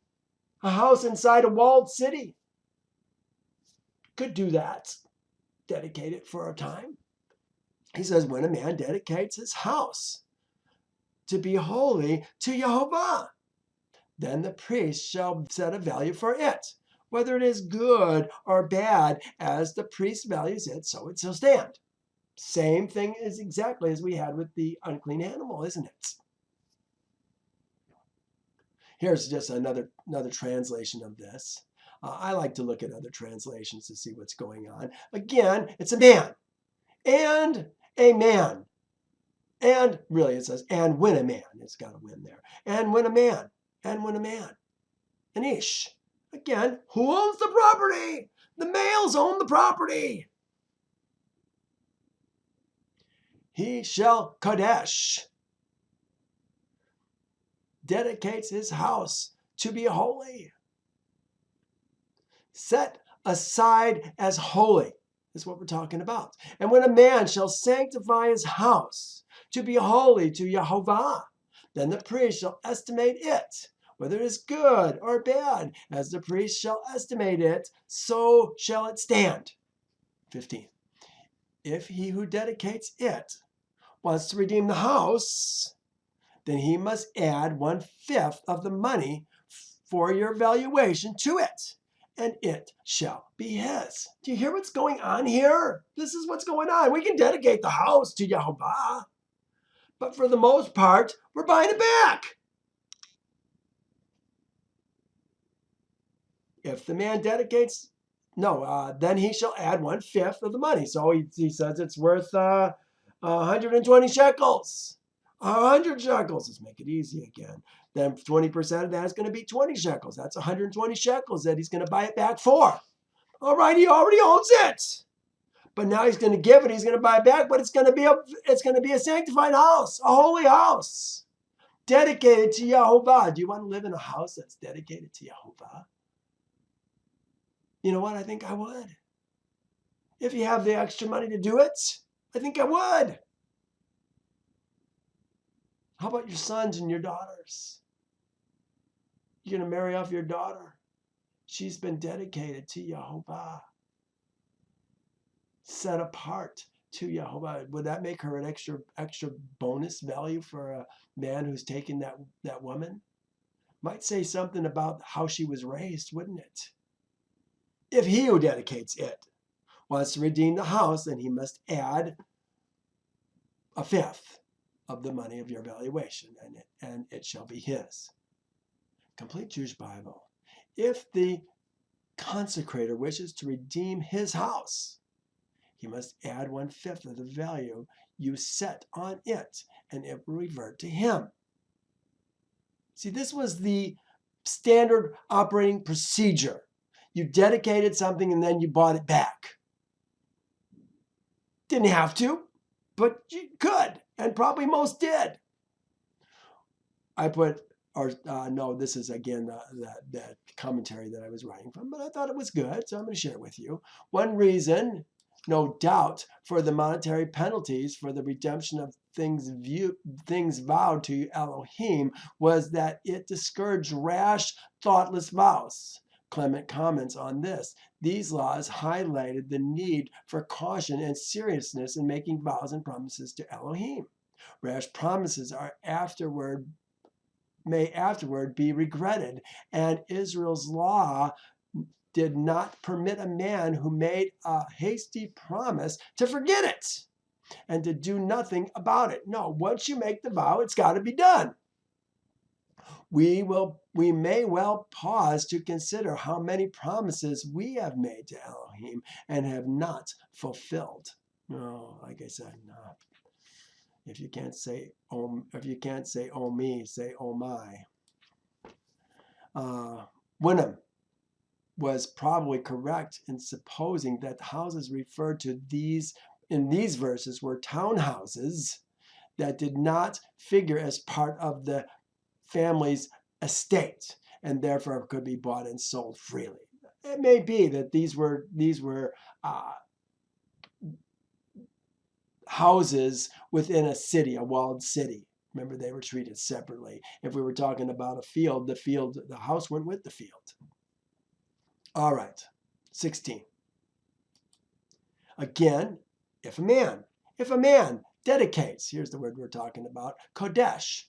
a house inside a walled city. Could do that. Dedicate it for a time. He says, when a man dedicates his house to be holy to Yehovah, then the priest shall set a value for it, whether it is good or bad, as the priest values it, so it shall stand. Same thing is exactly as we had with the unclean animal, isn't it? Here's just another translation of this. I like to look at other translations to see what's going on. Again, it's a man and a man. And really it says, and when a man. It's got a win there. And when a man. And when a man. An ish. Again, who owns the property? The males own the property. He shall Kodesh. Dedicates his house to be holy. Set aside as holy is what we're talking about. And when a man shall sanctify his house to be holy to Yehovah, then the priest shall estimate it, whether it is good or bad. As the priest shall estimate it, so shall it stand. 15. If he who dedicates it wants to redeem the house, then he must add 1/5 of the money for your valuation to it, and it shall be his. Do you hear what's going on here? This is what's going on. We can dedicate the house to Yehovah, but for the most part, we're buying it back. If the man dedicates, then he shall add 1/5 of the money. So he says it's worth 120 shekels. 100 shekels. Let's make it easy again. Then 20% of that is going to be 20 shekels. That's 120 shekels that he's going to buy it back for. All right, he already owns it. But now he's going to give it. He's going to buy it back, but it's going to be a sanctified house, a holy house, dedicated to Yehovah. Do you want to live in a house that's dedicated to Yehovah? You know what? I think I would. If you have the extra money to do it, I think I would. How about your sons and your daughters? You're going to marry off your daughter. She's been dedicated to Yehovah. Set apart to Yehovah. Would that make her an extra bonus value for a man who's taken that woman? Might say something about how she was raised, wouldn't it? If he who dedicates it wants to redeem the house, then he must add 1/5 of the money of your valuation, and it shall be his. Complete Jewish Bible. If the consecrator wishes to redeem his house, he must add 1/5 of the value you set on it, and it will revert to him. See, this was the standard operating procedure. You dedicated something and then you bought it back. Didn't have to, but you could, and probably most did. This is again that commentary that I was writing from, but I thought it was good, so I'm going to share it with you. One reason, no doubt, for the monetary penalties for the redemption of things vowed to Elohim was that it discouraged rash, thoughtless vows. Clement comments on this. These laws highlighted the need for caution and seriousness in making vows and promises to Elohim. Rash promises may afterward be regretted, and Israel's law did not permit a man who made a hasty promise to forget it and to do nothing about it. No, once you make the vow, it's got to be done. We may well pause to consider how many promises we have made to Elohim and have not fulfilled. No, like I said, no. If you can't say oh me, say oh my. Wenham was probably correct in supposing that the houses referred to in these verses were townhouses that did not figure as part of the family's estate and therefore could be bought and sold freely. It may be that these were houses within a city, a walled city. Remember, they were treated separately. If we were talking about a field, the house went with the field. All right, 16. Again, if a man dedicates, here's the word we're talking about, Kodesh.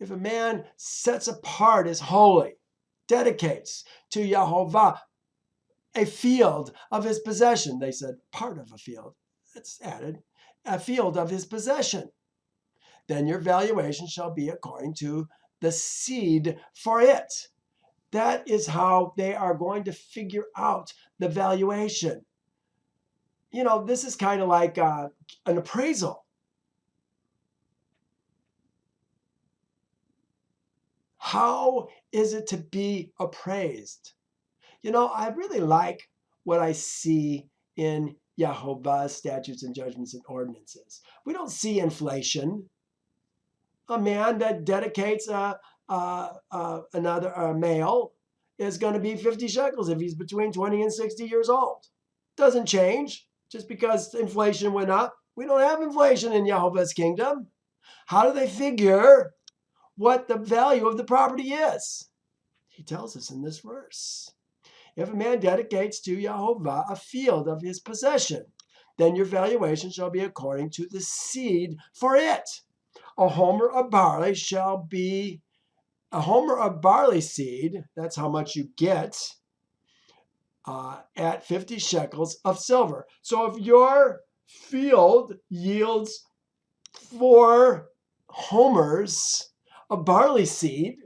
If a man sets apart as holy, dedicates to Yehovah a field of his possession. They said part of a field. That's added. A field of his possession. Then your valuation shall be according to the seed for it. That is how they are going to figure out the valuation. You know, this is kind of like an appraisal. How is it to be appraised? You know, I really like what I see in Yehovah's statutes and judgments and ordinances. We don't see inflation. A man that dedicates another male is going to be 50 shekels if he's between 20 and 60 years old. Doesn't change just because inflation went up. We don't have inflation in Yehovah's kingdom. How do they figure what the value of the property is? He tells us in this verse. If a man dedicates to Yehovah a field of his possession, then your valuation shall be according to the seed for it. A homer of barley shall be a homer of barley seed. That's how much you get at 50 shekels of silver. So if your field yields 4 homers of barley seed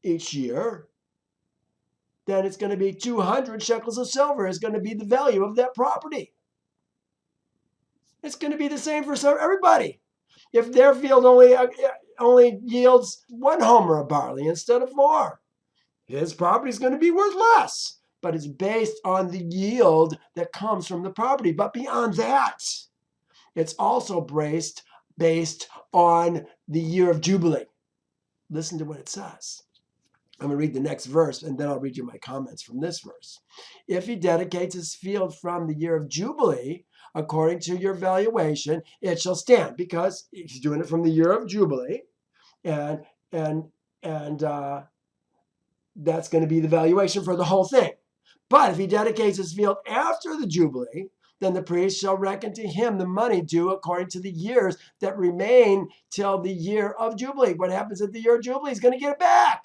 each year, then it's going to be 200 shekels of silver is going to be the value of that property. It's going to be the same for everybody. If their field only yields 1 homer of barley instead of 4, his property is going to be worth less. But it's based on the yield that comes from the property. But beyond that, it's also based on the year of Jubilee. Listen to what it says. I'm going to read the next verse, and then I'll read you my comments from this verse. If he dedicates his field from the year of Jubilee, according to your valuation, it shall stand, because he's doing it from the year of Jubilee, and that's going to be the valuation for the whole thing. But if he dedicates his field after the Jubilee, then the priest shall reckon to him the money due according to the years that remain till the year of Jubilee. What happens at the year of Jubilee? He's going to get it back.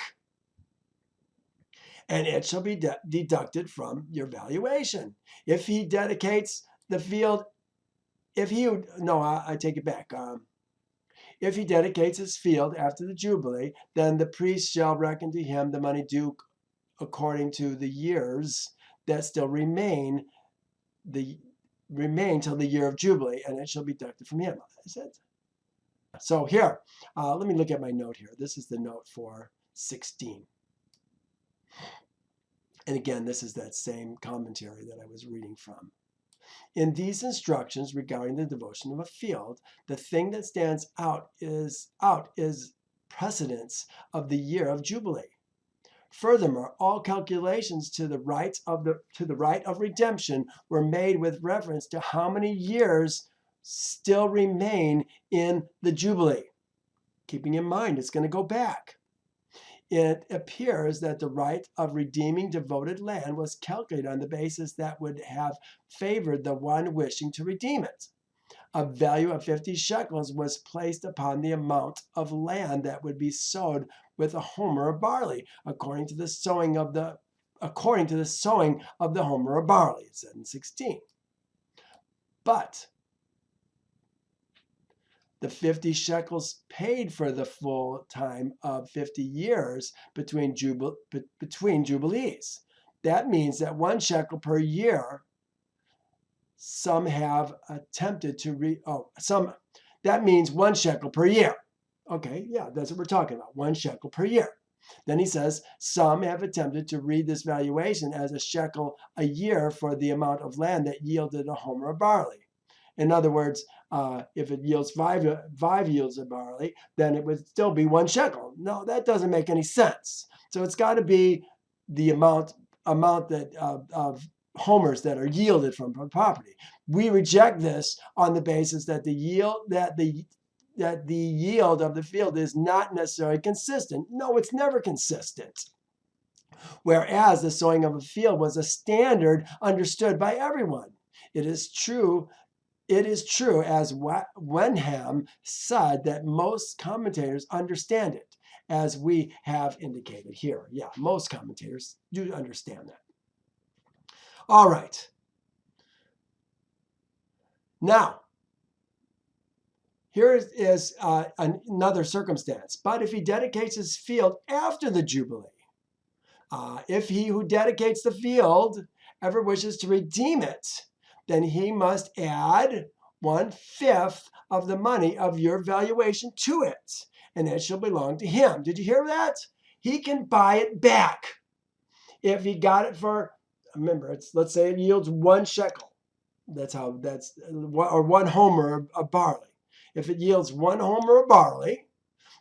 And it shall be deducted from your valuation. If he dedicates the field, I take it back. If he dedicates his field after the Jubilee, then the priest shall reckon to him the money due according to the years that still remain till the year of Jubilee, and it shall be deducted from him. So here, let me look at my note here. This is the note for 16. And again, this is that same commentary that I was reading from. In these instructions regarding the devotion of a field, the thing that stands out is precedence of the year of Jubilee. Furthermore, all calculations to the right of redemption were made with reference to how many years still remain in the Jubilee. Keeping in mind, it's going to go back. It appears that the right of redeeming devoted land was calculated on the basis that would have favored the one wishing to redeem it. A value of 50 shekels was placed upon the amount of land that would be sowed with a homer of barley, according to the sowing of the homer of barley, it said in 16. But the 50 shekels paid for the full time of 50 years between jubilees. That means that 1 shekel per year. Some have attempted to that means 1 shekel per year. Okay, yeah, that's what we're talking about, 1 shekel per year. Then he says, some have attempted to read this valuation as a shekel a year for the amount of land that yielded a homer of barley. In other words, if it yields 5 yields of barley, then it would still be 1 shekel. No, that doesn't make any sense. So it's got to be the amount that of homers that are yielded from property. We reject this on the basis that the yield of the field is not necessarily consistent. No, it's never consistent. Whereas the sowing of a field was a standard understood by everyone. It is true as Wenham said that most commentators understand it, as we have indicated here. Yeah, most commentators do understand that. All right. Now, here is another circumstance. But if he dedicates his field after the Jubilee, if he who dedicates the field ever wishes to redeem it, then he must add 1/5 of the money of your valuation to it. and it shall belong to him. Did you hear that? He can buy it back. If he got it for, remember, let's say it yields 1 shekel. Or 1 homer of barley. If it yields 1 homer of barley,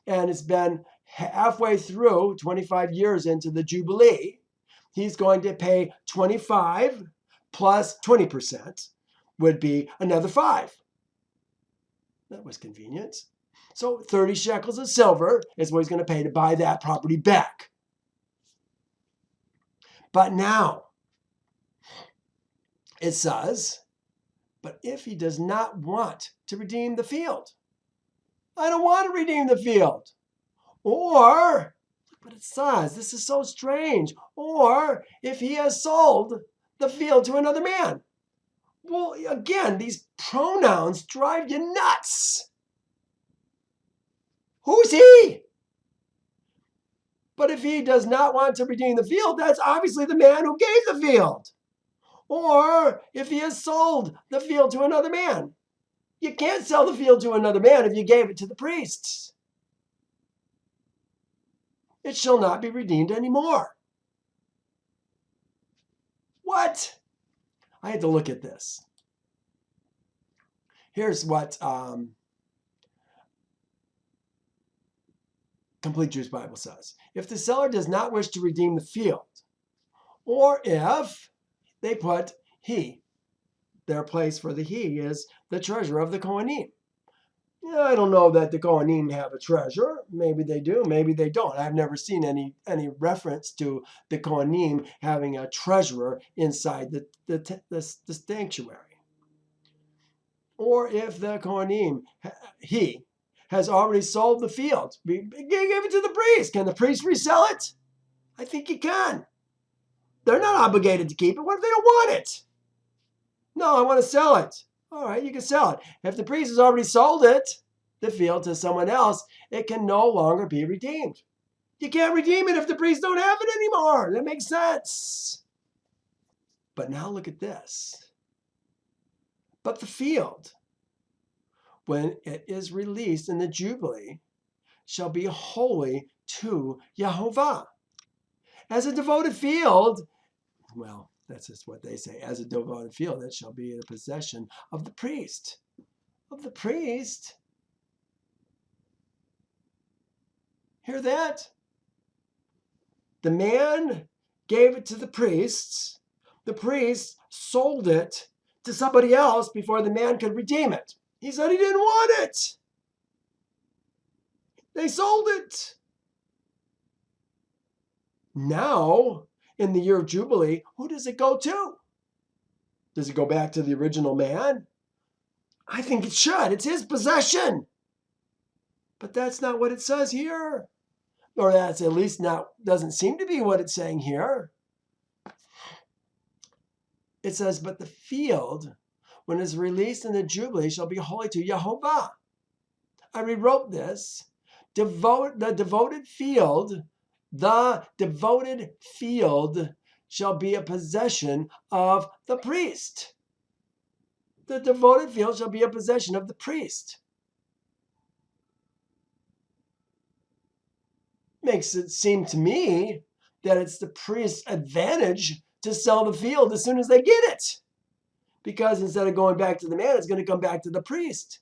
and it's been halfway through, 25 years into the Jubilee, he's going to pay 25 plus 20% would be another 5. That was convenient. So 30 shekels of silver is what he's going to pay to buy that property back. But now, it says, but if he does not want to redeem the field, I don't want to redeem the field. Or, look what it says, this is so strange. Or if he has sold the field to another man. Well, again, these pronouns drive you nuts. Who's he? But if he does not want to redeem the field, that's obviously the man who gave the field. Or if he has sold the field to another man. You can't sell the field to another man if you gave it to the priests. It shall not be redeemed anymore. What? I had to look at this. Here's what Complete Jewish Bible says. If the seller does not wish to redeem the field, or if they put he, their place for the he is the treasurer of the Kohanim. Yeah, I don't know that the Kohanim have a treasurer. Maybe they do, maybe they don't. I've never seen any reference to the Kohanim having a treasurer inside the sanctuary. Or if the Kohanim, he, has already sold the field, he gave it to the priest. Can the priest resell it? I think he can. They're not obligated to keep it. What if they don't want it? No, I want to sell it. All right, you can sell it. If the priest has already sold it, the field, to someone else, it can no longer be redeemed. You can't redeem it if the priests don't have it anymore. That makes sense. But now look at this. But the field, when it is released in the Jubilee, shall be holy to Yehovah. As a devoted field, well, that's just what they say. As a devoted field, it shall be in the possession of the priest. Of the priest? Hear that? The man gave it to the priests. The priest sold it to somebody else before the man could redeem it. He said he didn't want it. They sold it. Now, in the year of Jubilee, who does it go to? Does it go back to the original man? I think it should. It's his possession. But that's not what it says here. Or that's at least not, doesn't seem to be what it's saying here. It says, but the field, when it is released in the Jubilee, shall be holy to Yehovah. I rewrote this. The devoted field shall be a possession of the priest. The devoted field shall be a possession of the priest. Makes it seem to me that it's the priest's advantage to sell the field as soon as they get it. Because instead of going back to the man, it's going to come back to the priest.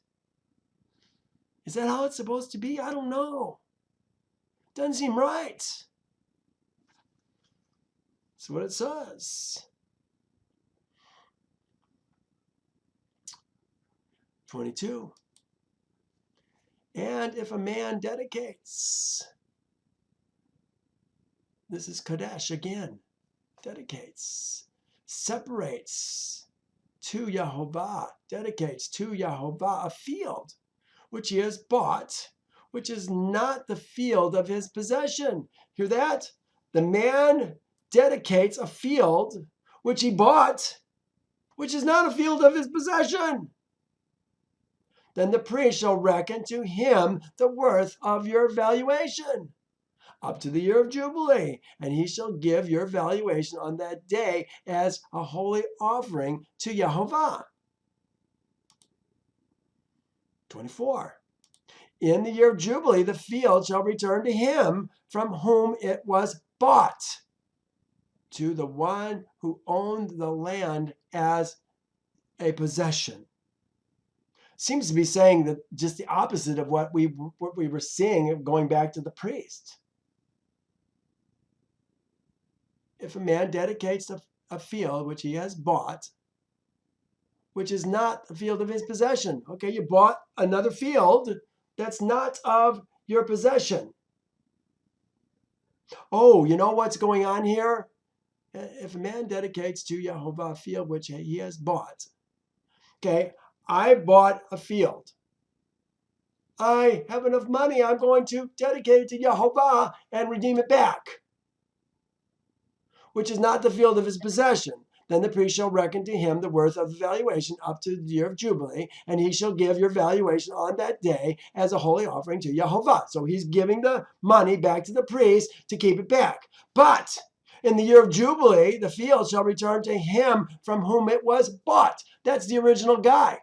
Is that how it's supposed to be? I don't know. Doesn't seem right. That's what it says. 22. And if a man dedicates, this is Kodesh again, dedicates, separates to Yehovah, dedicates to Yehovah a field which he has bought, which is not the field of his possession. Hear that? The man dedicates a field which he bought, which is not a field of his possession. Then the priest shall reckon to him the worth of your valuation up to the year of Jubilee, and he shall give your valuation on that day as a holy offering to Yehovah. 24. in the year of Jubilee, the field shall return to him from whom it was bought, to the one who owned the land as a possession. Seems to be saying that just the opposite of what we were seeing going back to the priest. If a man dedicates a field which he has bought, which is not the field of his possession. Okay, you bought another field that's not of your possession. Oh, you know what's going on here? If a man dedicates to Yehovah a field which he has bought. Okay, I bought a field. I have enough money. I'm going to dedicate it to Yehovah and redeem it back, which is not the field of his possession. Then the priest shall reckon to him the worth of the valuation up to the year of Jubilee, and he shall give your valuation on that day as a holy offering to Yehovah. So he's giving the money back to the priest to keep it back. But in the year of Jubilee, the field shall return to him from whom it was bought. That's the original guy.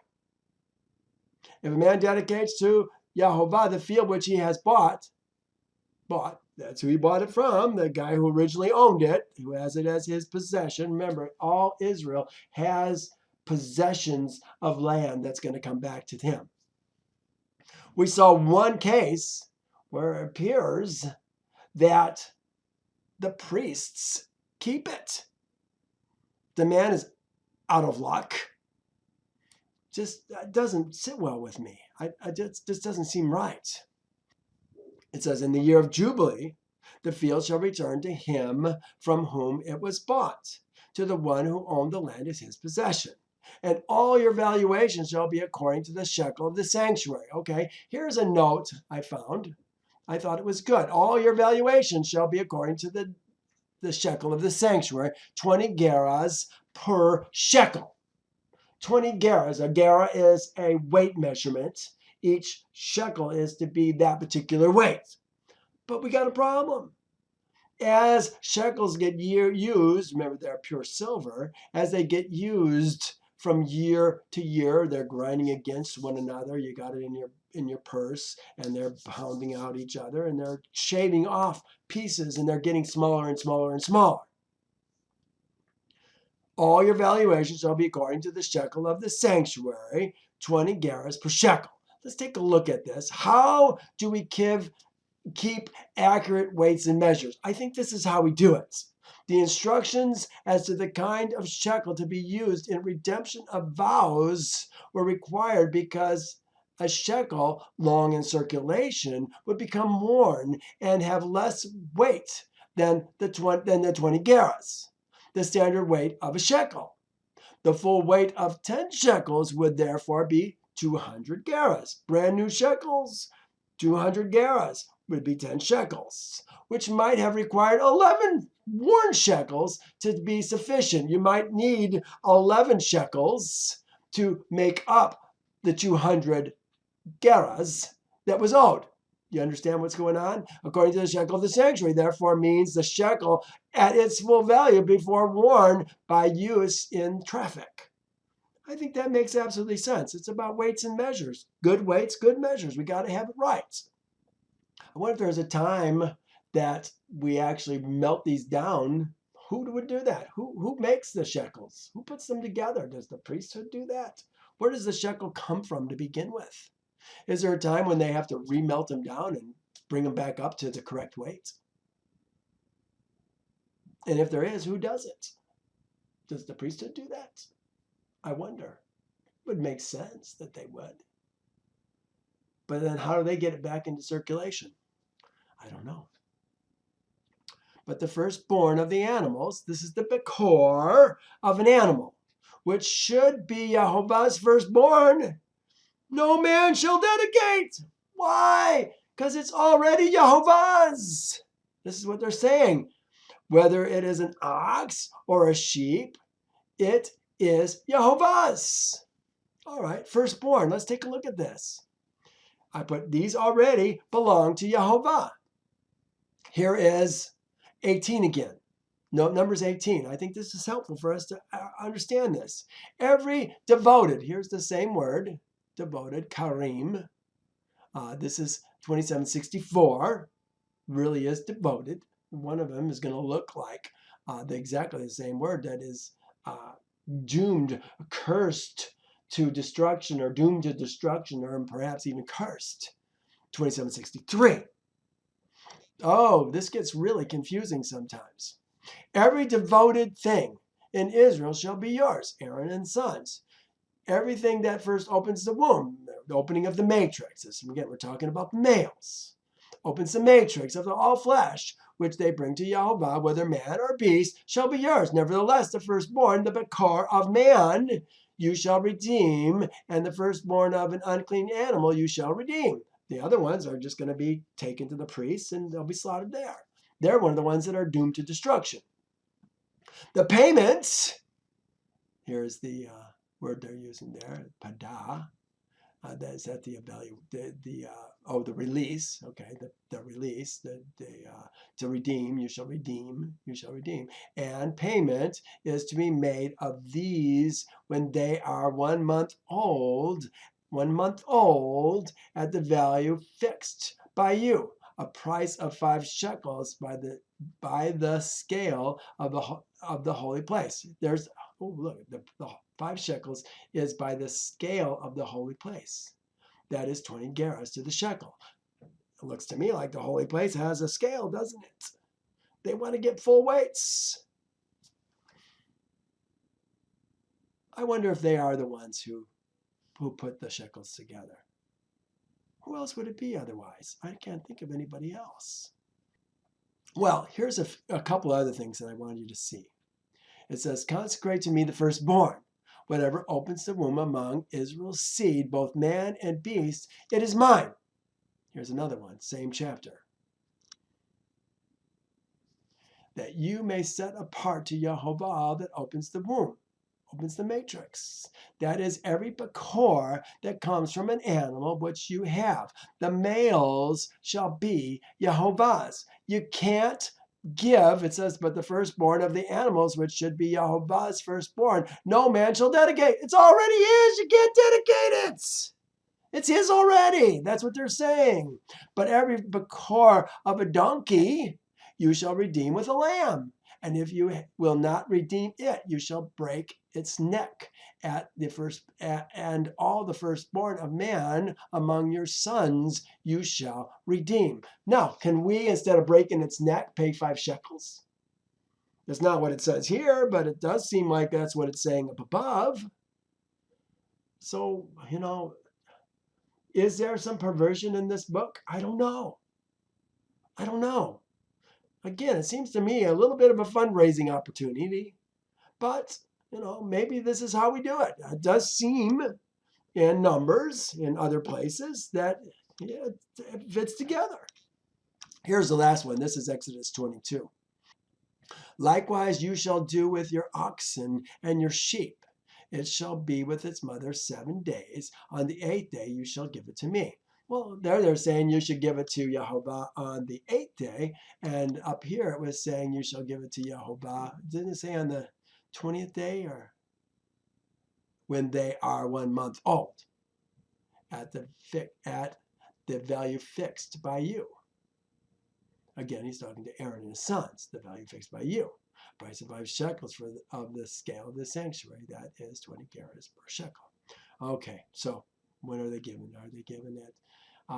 If a man dedicates to Yehovah the field which he has bought, that's who he bought it from, the guy who originally owned it, who has it as his possession. Remember, all Israel has possessions of land that's going to come back to him. We saw one case where it appears that the priests keep it. The man is out of luck. Just doesn't sit well with me. Just doesn't seem right. It says, in the year of Jubilee, the field shall return to him from whom it was bought, to the one who owned the land as his possession. And all your valuation shall be according to the shekel of the sanctuary. Okay, here's a note I found. I thought it was good. All your valuation shall be according to the shekel of the sanctuary, 20 gerahs per shekel. 20 gerahs. A gerah is a weight measurement. Each shekel is to be that particular weight. But we got a problem. As shekels get used, remember they're pure silver, as they get used from year to year, they're grinding against one another. You got it in your purse, and they're pounding out each other, and they're shaving off pieces, and they're getting smaller and smaller and smaller. All your valuation shall be according to the shekel of the sanctuary, 20 gerahs per shekel. Let's take a look at this. How do we keep accurate weights and measures? I think this is how we do it. The instructions as to the kind of shekel to be used in redemption of vows were required because a shekel long in circulation would become worn and have less weight than the 20 gerahs, the standard weight of a shekel. The full weight of 10 shekels would therefore be 200 gerahs. Brand new shekels, 200 gerahs would be 10 shekels, which might have required 11 worn shekels to be sufficient. You might need 11 shekels to make up the 200 gerahs that was owed. You understand what's going on? According to the shekel of the sanctuary, therefore means the shekel at its full value before worn by use in traffic. I think that makes absolutely sense. It's about weights and measures. Good weights, good measures. We got to have it right. I wonder if there's a time that we actually melt these down. Who would do that? Who makes the shekels? Who puts them together? Does the priesthood do that? Where does the shekel come from to begin with? Is there a time when they have to remelt them down and bring them back up to the correct weight? And if there is, who does it? Does the priesthood do that? I wonder. It would make sense that they would. But then how do they get it back into circulation? I don't know. But the firstborn of the animals, this is the bekor of an animal, which should be Yehovah's firstborn. No man shall dedicate. Why? Because it's already Yehovah's. This is what they're saying. Whether it is an ox or a sheep, it is Yehovah's. All right, firstborn. Let's take a look at this. I put these already belong to Yehovah. Here is 18 again. Note Numbers 18. I think this is helpful for us to understand this. Every devoted, here's the same word, devoted, karim, This is 2764, really is devoted. One of them is going to look like exactly the same word, that is doomed, cursed to destruction, or doomed to destruction, or perhaps even cursed. 2763. Oh, this gets really confusing sometimes. Every devoted thing in Israel shall be yours, Aaron and sons. Everything that first opens the womb, the opening of the matrix. Again, we're talking about males. Opens the matrix of all flesh, which they bring to Yehovah, whether man or beast, shall be yours. Nevertheless, the firstborn, the Bakar of man, you shall redeem, and the firstborn of an unclean animal you shall redeem. The other ones are just going to be taken to the priests and they'll be slaughtered there. They're one of the ones that are doomed to destruction. The payments, here's the word they're using there, pada. That is at the value, the release. Okay, the release, to redeem, you shall redeem, you shall redeem. And payment is to be made of these when they are 1 month old, at the value fixed by you, a price of 5 shekels by the scale of the holy place. There's, oh look, the 5 shekels is by the scale of the holy place. That is 20 gerahs to the shekel. It looks to me like the holy place has a scale, doesn't it? They want to get full weights. I wonder if they are the ones who put the shekels together. Who else would it be otherwise? I can't think of anybody else. Well, here's a couple other things that I want you to see. It says, consecrate to me the firstborn. Whatever opens the womb among Israel's seed, both man and beast, it is mine. Here's another one, same chapter. That you may set apart to Yehovah that opens the womb, opens the matrix. That is every bakor that comes from an animal which you have. The males shall be Yehovah's. You can't give, it says, but the firstborn of the animals, which should be Yehovah's firstborn, no man shall dedicate. It's already his. You can't dedicate it. It's his already. That's what they're saying. But every bakor of a donkey you shall redeem with a lamb. And if you will not redeem it, you shall break its neck and all the firstborn of man among your sons you shall redeem. Now, can we, instead of breaking its neck, pay 5 shekels? That's not what it says here, but it does seem like that's what it's saying up above. So, is there some perversion in this book? I don't know. Again, it seems to me a little bit of a fundraising opportunity, but maybe this is how we do it. It does seem in Numbers, in other places, that it fits together. Here's the last one. This is Exodus 22. Likewise, you shall do with your oxen and your sheep. It shall be with its mother 7 days. On the 8th day, you shall give it to me. Well, they're saying you should give it to Yehovah on the 8th day. And up here it was saying you shall give it to Yehovah. Didn't it say on the 20th day, or when they are 1 month old, at the value fixed by you? Again, he's talking to Aaron and his sons, the value fixed by you. Price of 5 shekels of the scale of the sanctuary. That is 20 gerahs per shekel. Okay, so when are they given? Are they given it?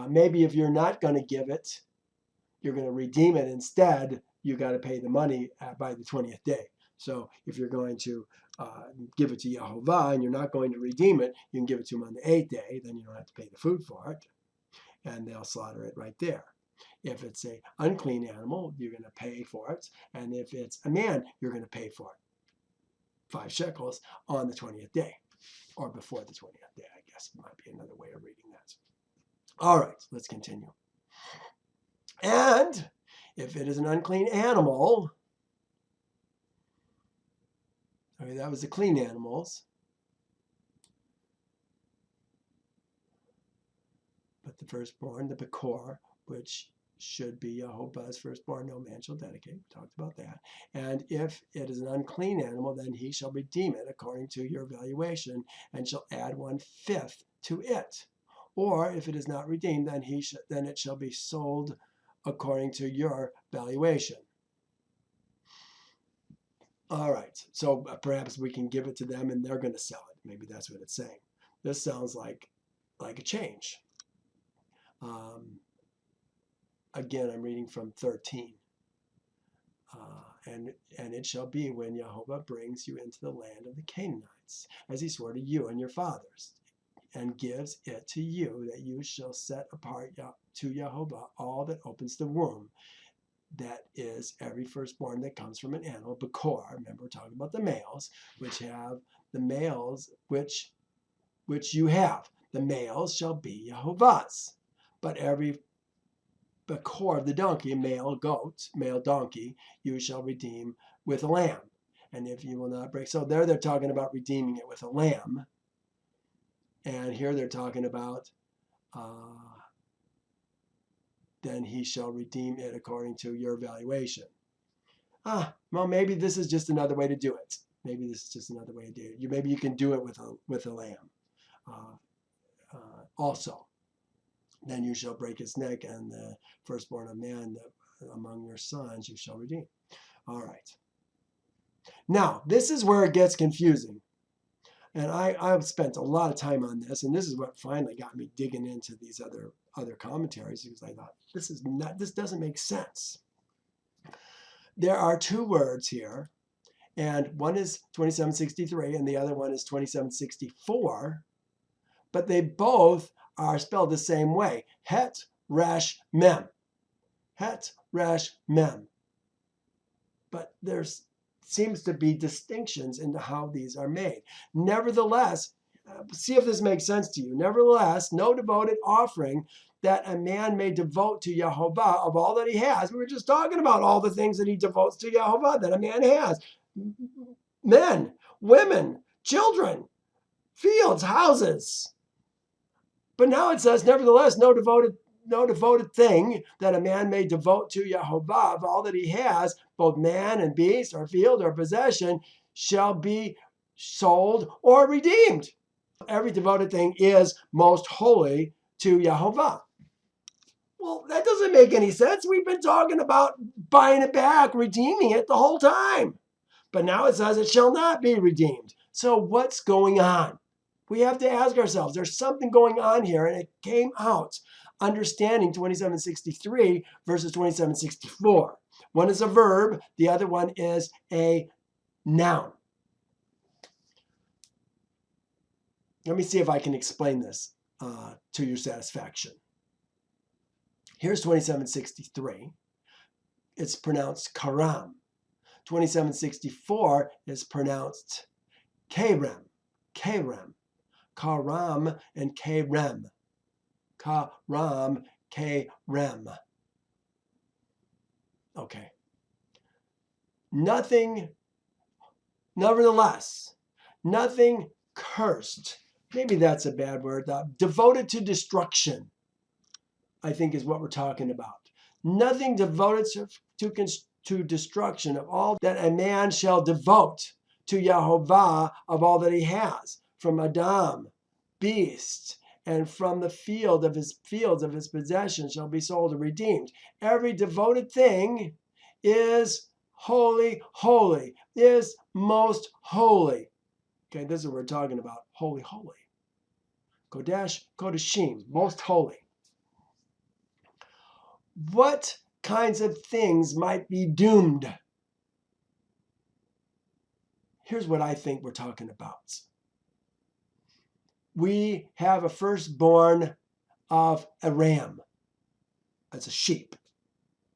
Maybe if you're not going to give it, you're going to redeem it instead, you got to pay the money by the 20th day. So if you're going to give it to Yehovah and you're not going to redeem it, you can give it to him on the 8th day, then you don't have to pay the food for it, and they'll slaughter it right there. If it's an unclean animal, you're going to pay for it, and if it's a man, you're going to pay for it. 5 shekels on the 20th day, or before the 20th day, I guess might be another way of reading that. All right, let's continue. And if it is an unclean animal, okay, that was the clean animals, but the firstborn, the bakor, which should be Yehovah's firstborn, no man shall dedicate. We talked about that. And if it is an unclean animal, then he shall redeem it according to your valuation, and shall add 1/5 to it. Or if it is not redeemed, then it shall be sold according to your valuation. All right, so perhaps we can give it to them and they're going to sell it. Maybe that's what it's saying. This sounds like a change. Again, I'm reading from 13. And it shall be when Yehovah brings you into the land of the Canaanites, as he swore to you and your fathers, and gives it to you, that you shall set apart to Yehovah all that opens the womb. That is every firstborn that comes from an animal, Bakor. Remember, we're talking about the males, which have the males which you have. The males shall be Yehovah's. But every Bakor of the donkey, male goat, male donkey, you shall redeem with a lamb. And if you will not break. So there they're talking about redeeming it with a lamb. And here they're talking about then he shall redeem it according to your valuation. Well, maybe this is just another way to do it. Maybe this is just another way to do it. Maybe you can do it with a lamb. Also, then you shall break his neck, and the firstborn of man among your sons you shall redeem. All right. Now, this is where it gets confusing. And I've spent a lot of time on this, and this is what finally got me digging into these other commentaries, because I thought this doesn't make sense. There are two words here, and one is 2763 and the other one is 2764, but they both are spelled the same way. Het, resh, mem. Het, resh, mem. But there's seems to be distinctions into how these are made. Nevertheless, see if this makes sense to you. Nevertheless, no devoted offering that a man may devote to Yehovah of all that he has. We were just talking about all the things that he devotes to Yehovah that a man has. Men, women, children, fields, houses. But now it says, nevertheless, no devoted thing that a man may devote to Yehovah of all that he has, both man and beast or field or possession, shall be sold or redeemed. Every devoted thing is most holy to Yehovah. Well, that doesn't make any sense. We've been talking about buying it back, redeeming it the whole time. But now it says it shall not be redeemed. So what's going on? We have to ask ourselves, there's something going on here, and it came out understanding 2763 versus 2764. One is a verb, the other one is a noun. Let me see if I can explain this to your satisfaction. Here's 2763. It's pronounced karam. 2764 is pronounced kerem. Kerem. Karam and kerem. Karam, kerem. Okay. Nevertheless, nothing cursed. Maybe that's a bad word. Devoted to destruction, I think, is what we're talking about. Nothing devoted to destruction of all that a man shall devote to Yehovah of all that he has, from Adam, beast, and from the fields of his possession shall be sold or redeemed. Every devoted thing is holy, holy, is most holy. Okay, this is what we're talking about. Holy, holy. Kodesh, Kodeshim, most holy. What kinds of things might be doomed? Here's what I think we're talking about. We have a firstborn of a ram. That's a sheep.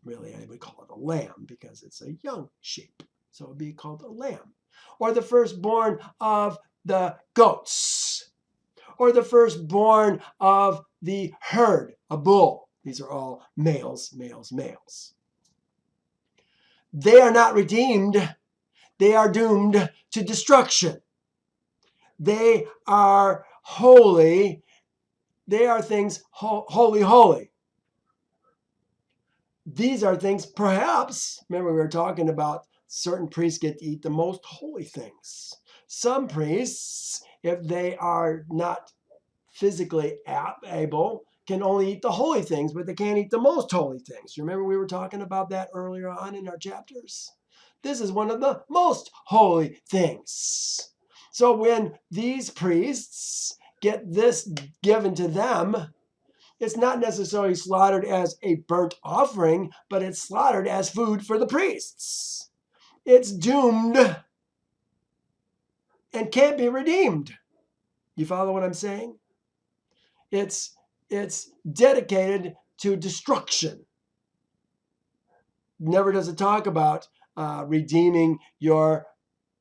Really, I would call it a lamb because it's a young sheep. So it would be called a lamb. Or the firstborn of the goats. Or the firstborn of the herd, a bull. These are all males, males, males. They are not redeemed. They are doomed to destruction. They are holy. They are things holy, holy. These are things, perhaps, remember we were talking about certain priests get to eat the most holy things. Some priests, if they are not physically able can only eat the holy things, but they can't eat the most holy things. Remember we were talking about that earlier on in our chapters? This is one of the most holy things. So when these priests get this given to them, it's not necessarily slaughtered as a burnt offering, but it's slaughtered as food for the priests. It's doomed and can't be redeemed. You follow what I'm saying? It's dedicated to destruction. Never does it talk about redeeming your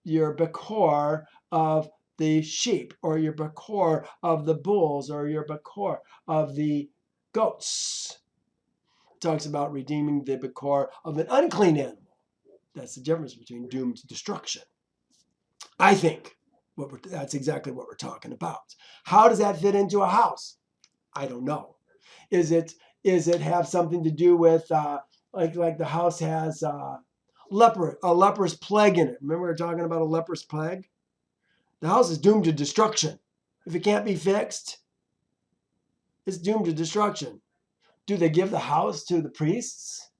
bekor of the sheep, or your bekor of the bulls, or your bekor of the goats. It talks about redeeming the bekor of an unclean animal. That's the difference between doomed to destruction. I think that's exactly what we're talking about. How does that fit into a house? I don't know. Is it have something to do with like the house has a leprous plague in it? Remember we were talking about a leprous plague? The house is doomed to destruction. If it can't be fixed, it's doomed to destruction. Do they give the house to the priests?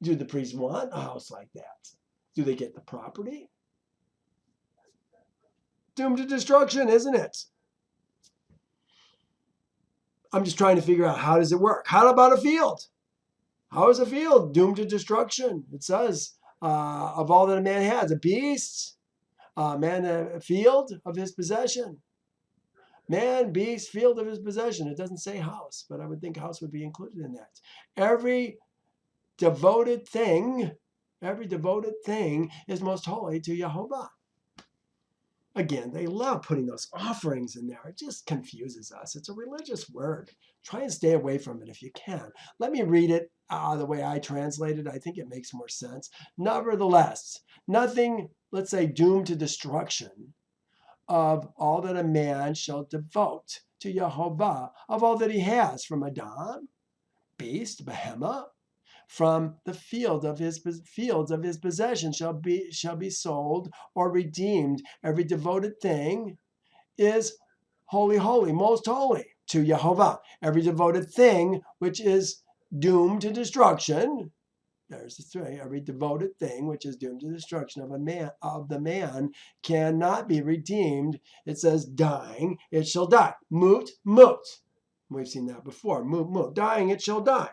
Do the priests want a house like that? Do they get the property? Doomed to destruction, isn't it? I'm just trying to figure out, how does it work? How about a field? How is a field doomed to destruction? It says, of all that a man has, a beast, man, a field of his possession. Man, beast, field of his possession. It doesn't say house, but I would think house would be included in that. Every devoted thing is most holy to Yehovah. Again, they love putting those offerings in there. It just confuses us. It's a religious word. Try and stay away from it if you can. Let me read it the way I translate it. I think it makes more sense. Nevertheless, nothing, let's say, doomed to destruction of all that a man shall devote to Yehovah, of all that he has, from Adam, beast, behemoth, from the fields of his possession shall be sold or redeemed. Every devoted thing is holy, most holy to Yehovah. Every devoted thing which is doomed to destruction, there's the three. Every devoted thing which is doomed to destruction of the man cannot be redeemed. It says, dying, it shall die. Moot. We've seen that before. Moot. Dying, it shall die.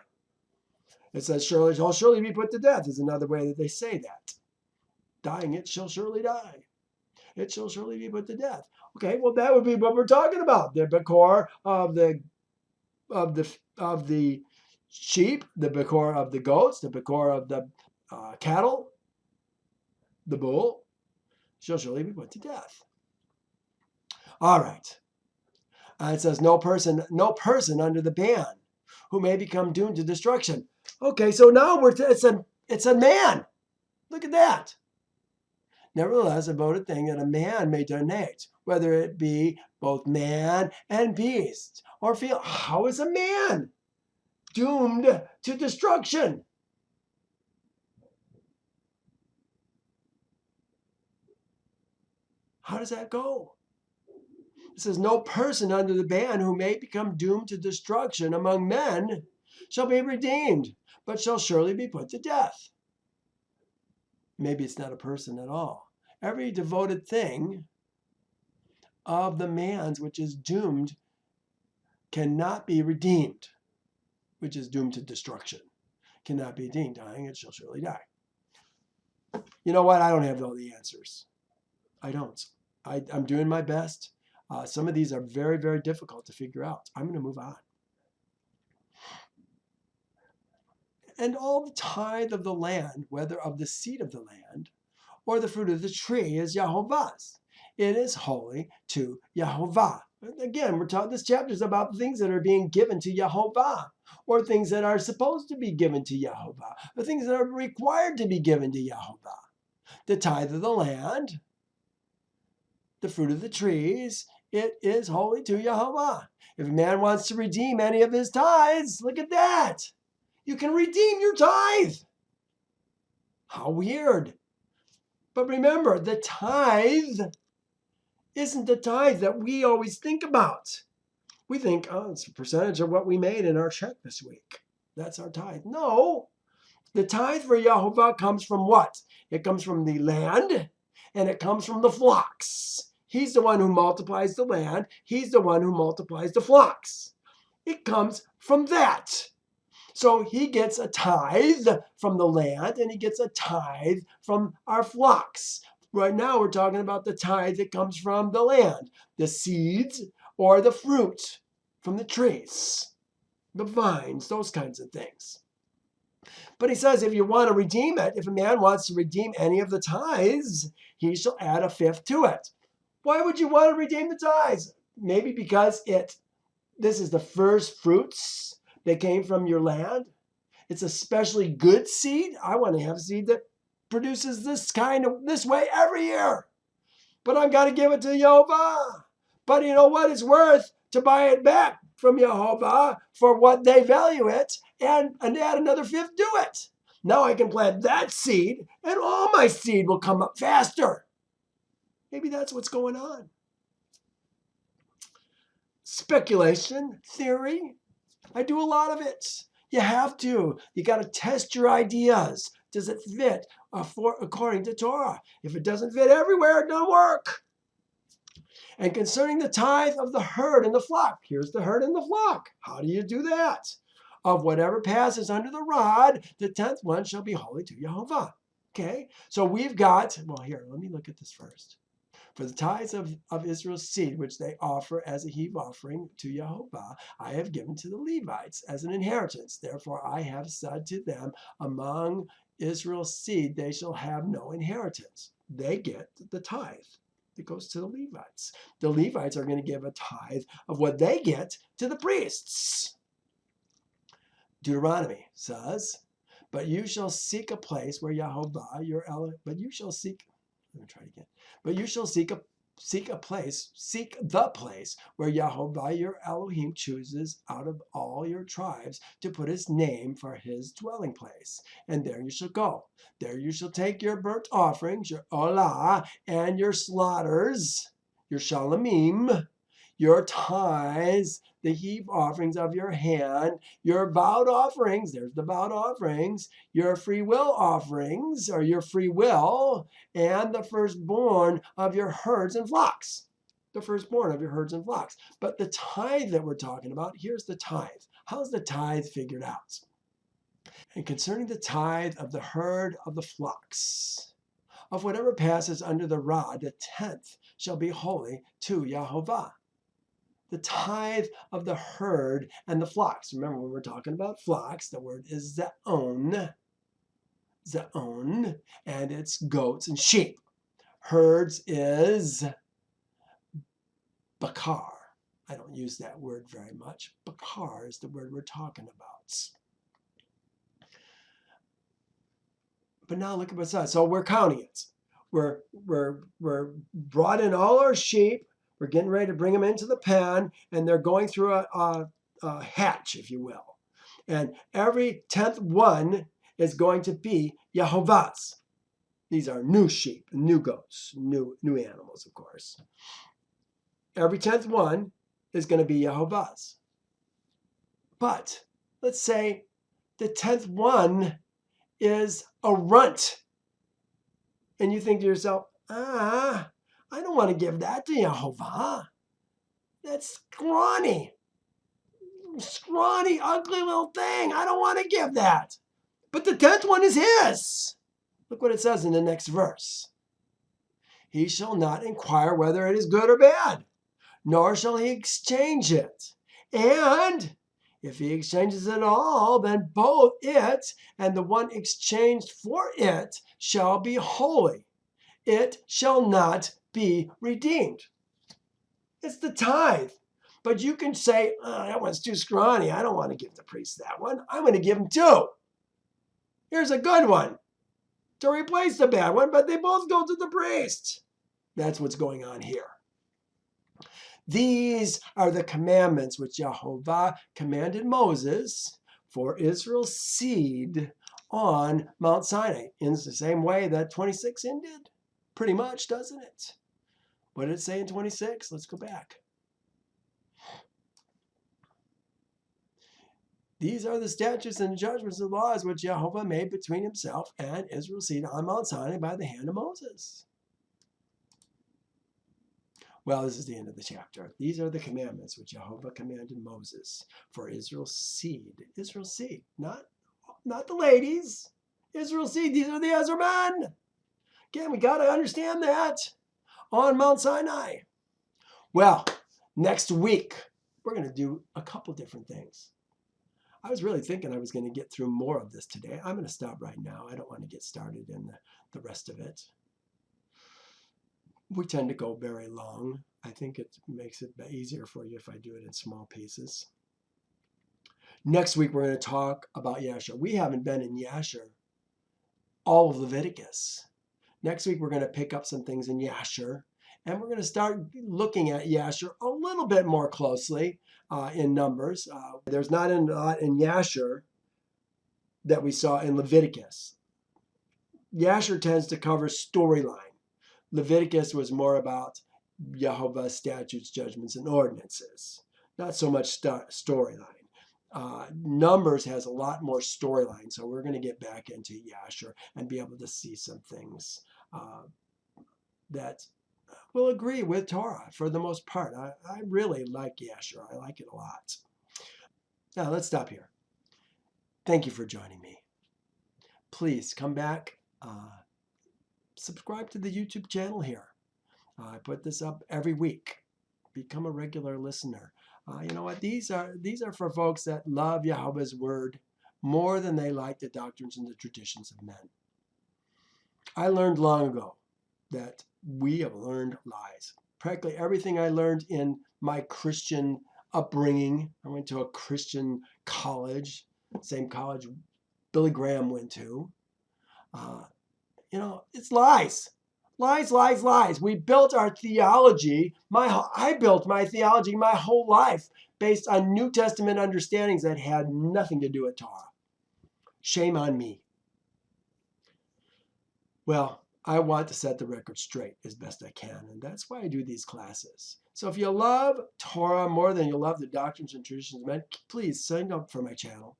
It says, shall surely be put to death, is another way that they say that. Dying, it shall surely die. It shall surely be put to death. Okay, well, that would be what we're talking about. The bekor of the sheep, the bekor of the goats, the bekor of the cattle, the bull, shall surely be put to death. All right. It says, no person under the ban who may become doomed to destruction. Okay, so now it's a man. Look at that. Nevertheless, a devoted thing that a man may donate, whether it be both man and beast, or field. How is a man doomed to destruction? How does that go? It says, no person under the ban who may become doomed to destruction among men shall be redeemed, but shall surely be put to death. Maybe it's not a person at all. Every devoted thing of the man's which is doomed cannot be redeemed, which is doomed to destruction. Cannot be redeemed. Dying, it shall surely die. You know what? I don't have all the answers. I don't. I'm doing my best. Some of these are very, very difficult to figure out. I'm going to move on. And all the tithe of the land, whether of the seed of the land or the fruit of the tree, is Yehovah's. It is holy to Yehovah. Again, we're talking, this chapter is about things that are being given to Yehovah, or things that are supposed to be given to Yehovah, or things that are required to be given to Yehovah. The tithe of the land, the fruit of the trees, it is holy to Yehovah. If a man wants to redeem any of his tithes, look at that. You can redeem your tithe. How weird. But remember, the tithe isn't the tithe that we always think about. We think, oh, it's a percentage of what we made in our check this week. That's our tithe. No, the tithe for Yehovah comes from what? It comes from the land, and it comes from the flocks. He's the one who multiplies the land. He's the one who multiplies the flocks. It comes from that. So he gets a tithe from the land, and he gets a tithe from our flocks. Right now, we're talking about the tithe that comes from the land, the seeds or the fruit from the trees, the vines, those kinds of things. But he says if you want to redeem it, if a man wants to redeem any of the tithes, he shall add a fifth to it. Why would you want to redeem the tithes? Maybe because this is the first fruits that came from your land. It's especially good seed. I want to have seed that produces this way every year. But I've got to give it to Yehovah. But you know what? It's worth to buy it back from Yehovah for what they value it and add another fifth to it. Now I can plant that seed and all my seed will come up faster. Maybe that's what's going on. Speculation, theory, I do a lot of it. You have to. You got to test your ideas. Does it fit according to Torah? If it doesn't fit everywhere, it don't work. And concerning the tithe of the herd and the flock, here's the herd and the flock. How do you do that? Of whatever passes under the rod, the 10th one shall be holy to Yehovah. Okay, so we've got, well, here, let me look at this first. For the tithes of Israel's seed, which they offer as a heave offering to Yehovah, I have given to the Levites as an inheritance. Therefore I have said to them, among Israel's seed they shall have no inheritance. They get the tithe that goes to the Levites. The Levites are going to give a tithe of what they get to the priests. Deuteronomy says, but you shall seek a place where Yehovah, but you shall seek the place where Yehovah your Elohim chooses out of all your tribes to put his name for his dwelling place. And there you shall go. There you shall take your burnt offerings, your olah, and your slaughters, your shalamim, your tithes, the heave offerings of your hand, your vowed offerings, there's the vowed offerings, your free will offerings, or your free will, and the firstborn of your herds and flocks. The firstborn of your herds and flocks. But the tithe that we're talking about, here's the tithe. How's the tithe figured out? And concerning the tithe of the herd of the flocks, of whatever passes under the rod, the 10th shall be holy to Yehovah. The tithe of the herd and the flocks. Remember, when we're talking about flocks, the word is ze'on, and it's goats and sheep. Herds is bakar. I don't use that word very much. Bakar is the word we're talking about. But now look at what's that. So we're counting it. We're brought in all our sheep. We're getting ready to bring them into the pen, and they're going through a hatch, if you will. And every 10th one is going to be Yehovah's. These are new sheep, new goats, new animals, of course. Every 10th one is going to be Yehovah's. But let's say the 10th one is a runt. And you think to yourself, I don't want to give that to Yehovah. That's scrawny, ugly little thing. I don't want to give that. But the 10th one is his. Look what it says in the next verse. He shall not inquire whether it is good or bad, nor shall he exchange it. And if he exchanges it all, then both it and the one exchanged for it shall be holy. It shall not be redeemed. It's the tithe. But you can say, that one's too scrawny. I don't want to give the priest that one. I'm going to give him two. Here's a good one to replace the bad one, but they both go to the priest. That's what's going on here. These are the commandments which Yehovah commanded Moses for Israel's seed on Mount Sinai, in the same way that 26 ended. Pretty much, doesn't it? What did it say in 26? Let's go back. These are the statutes and judgments and laws which Yehovah made between himself and Israel's seed on Mount Sinai by the hand of Moses. Well, this is the end of the chapter. These are the commandments which Yehovah commanded Moses for Israel's seed. Israel's seed, not the ladies. Israel's seed, these are the Ezra men. Again, we got to understand that on Mount Sinai. Well, next week, we're going to do a couple different things. I was really thinking I was going to get through more of this today. I'm going to stop right now. I don't want to get started in the rest of it. We tend to go very long. I think it makes it easier for you if I do it in small pieces. Next week, we're going to talk about Yasher. We haven't been in Yasher all of Leviticus. Next week, we're going to pick up some things in Yasher, and we're going to start looking at Yasher a little bit more closely in Numbers. There's not a lot in Yasher that we saw in Leviticus. Yasher tends to cover storyline. Leviticus was more about Yehovah's statutes, judgments, and ordinances. Not so much storyline. Numbers has a lot more storyline, so we're going to get back into Yasher and be able to see some things that will agree with Torah for the most part. I really like Yasher. I like it a lot. Now, let's stop here. Thank you for joining me. Please come back. Subscribe to the YouTube channel here. I put this up every week. Become a regular listener. You know what? These are for folks that love Yehovah's word more than they like the doctrines and the traditions of men. I learned long ago that we have learned lies. Practically everything I learned in my Christian upbringing. I went to a Christian college, same college Billy Graham went to. It's lies. Lies, lies, lies. We built our theology. I built my theology my whole life based on New Testament understandings that had nothing to do with Torah. Shame on me. Well, I want to set the record straight as best I can, and that's why I do these classes. So if you love Torah more than you love the doctrines and traditions of men, please sign up for my channel.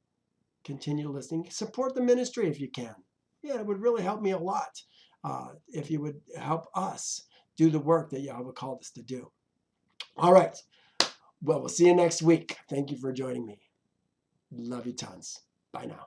Continue listening. Support the ministry if you can. Yeah, it would really help me a lot if you would help us do the work that Yehovah called us to do. All right. Well, we'll see you next week. Thank you for joining me. Love you tons. Bye now.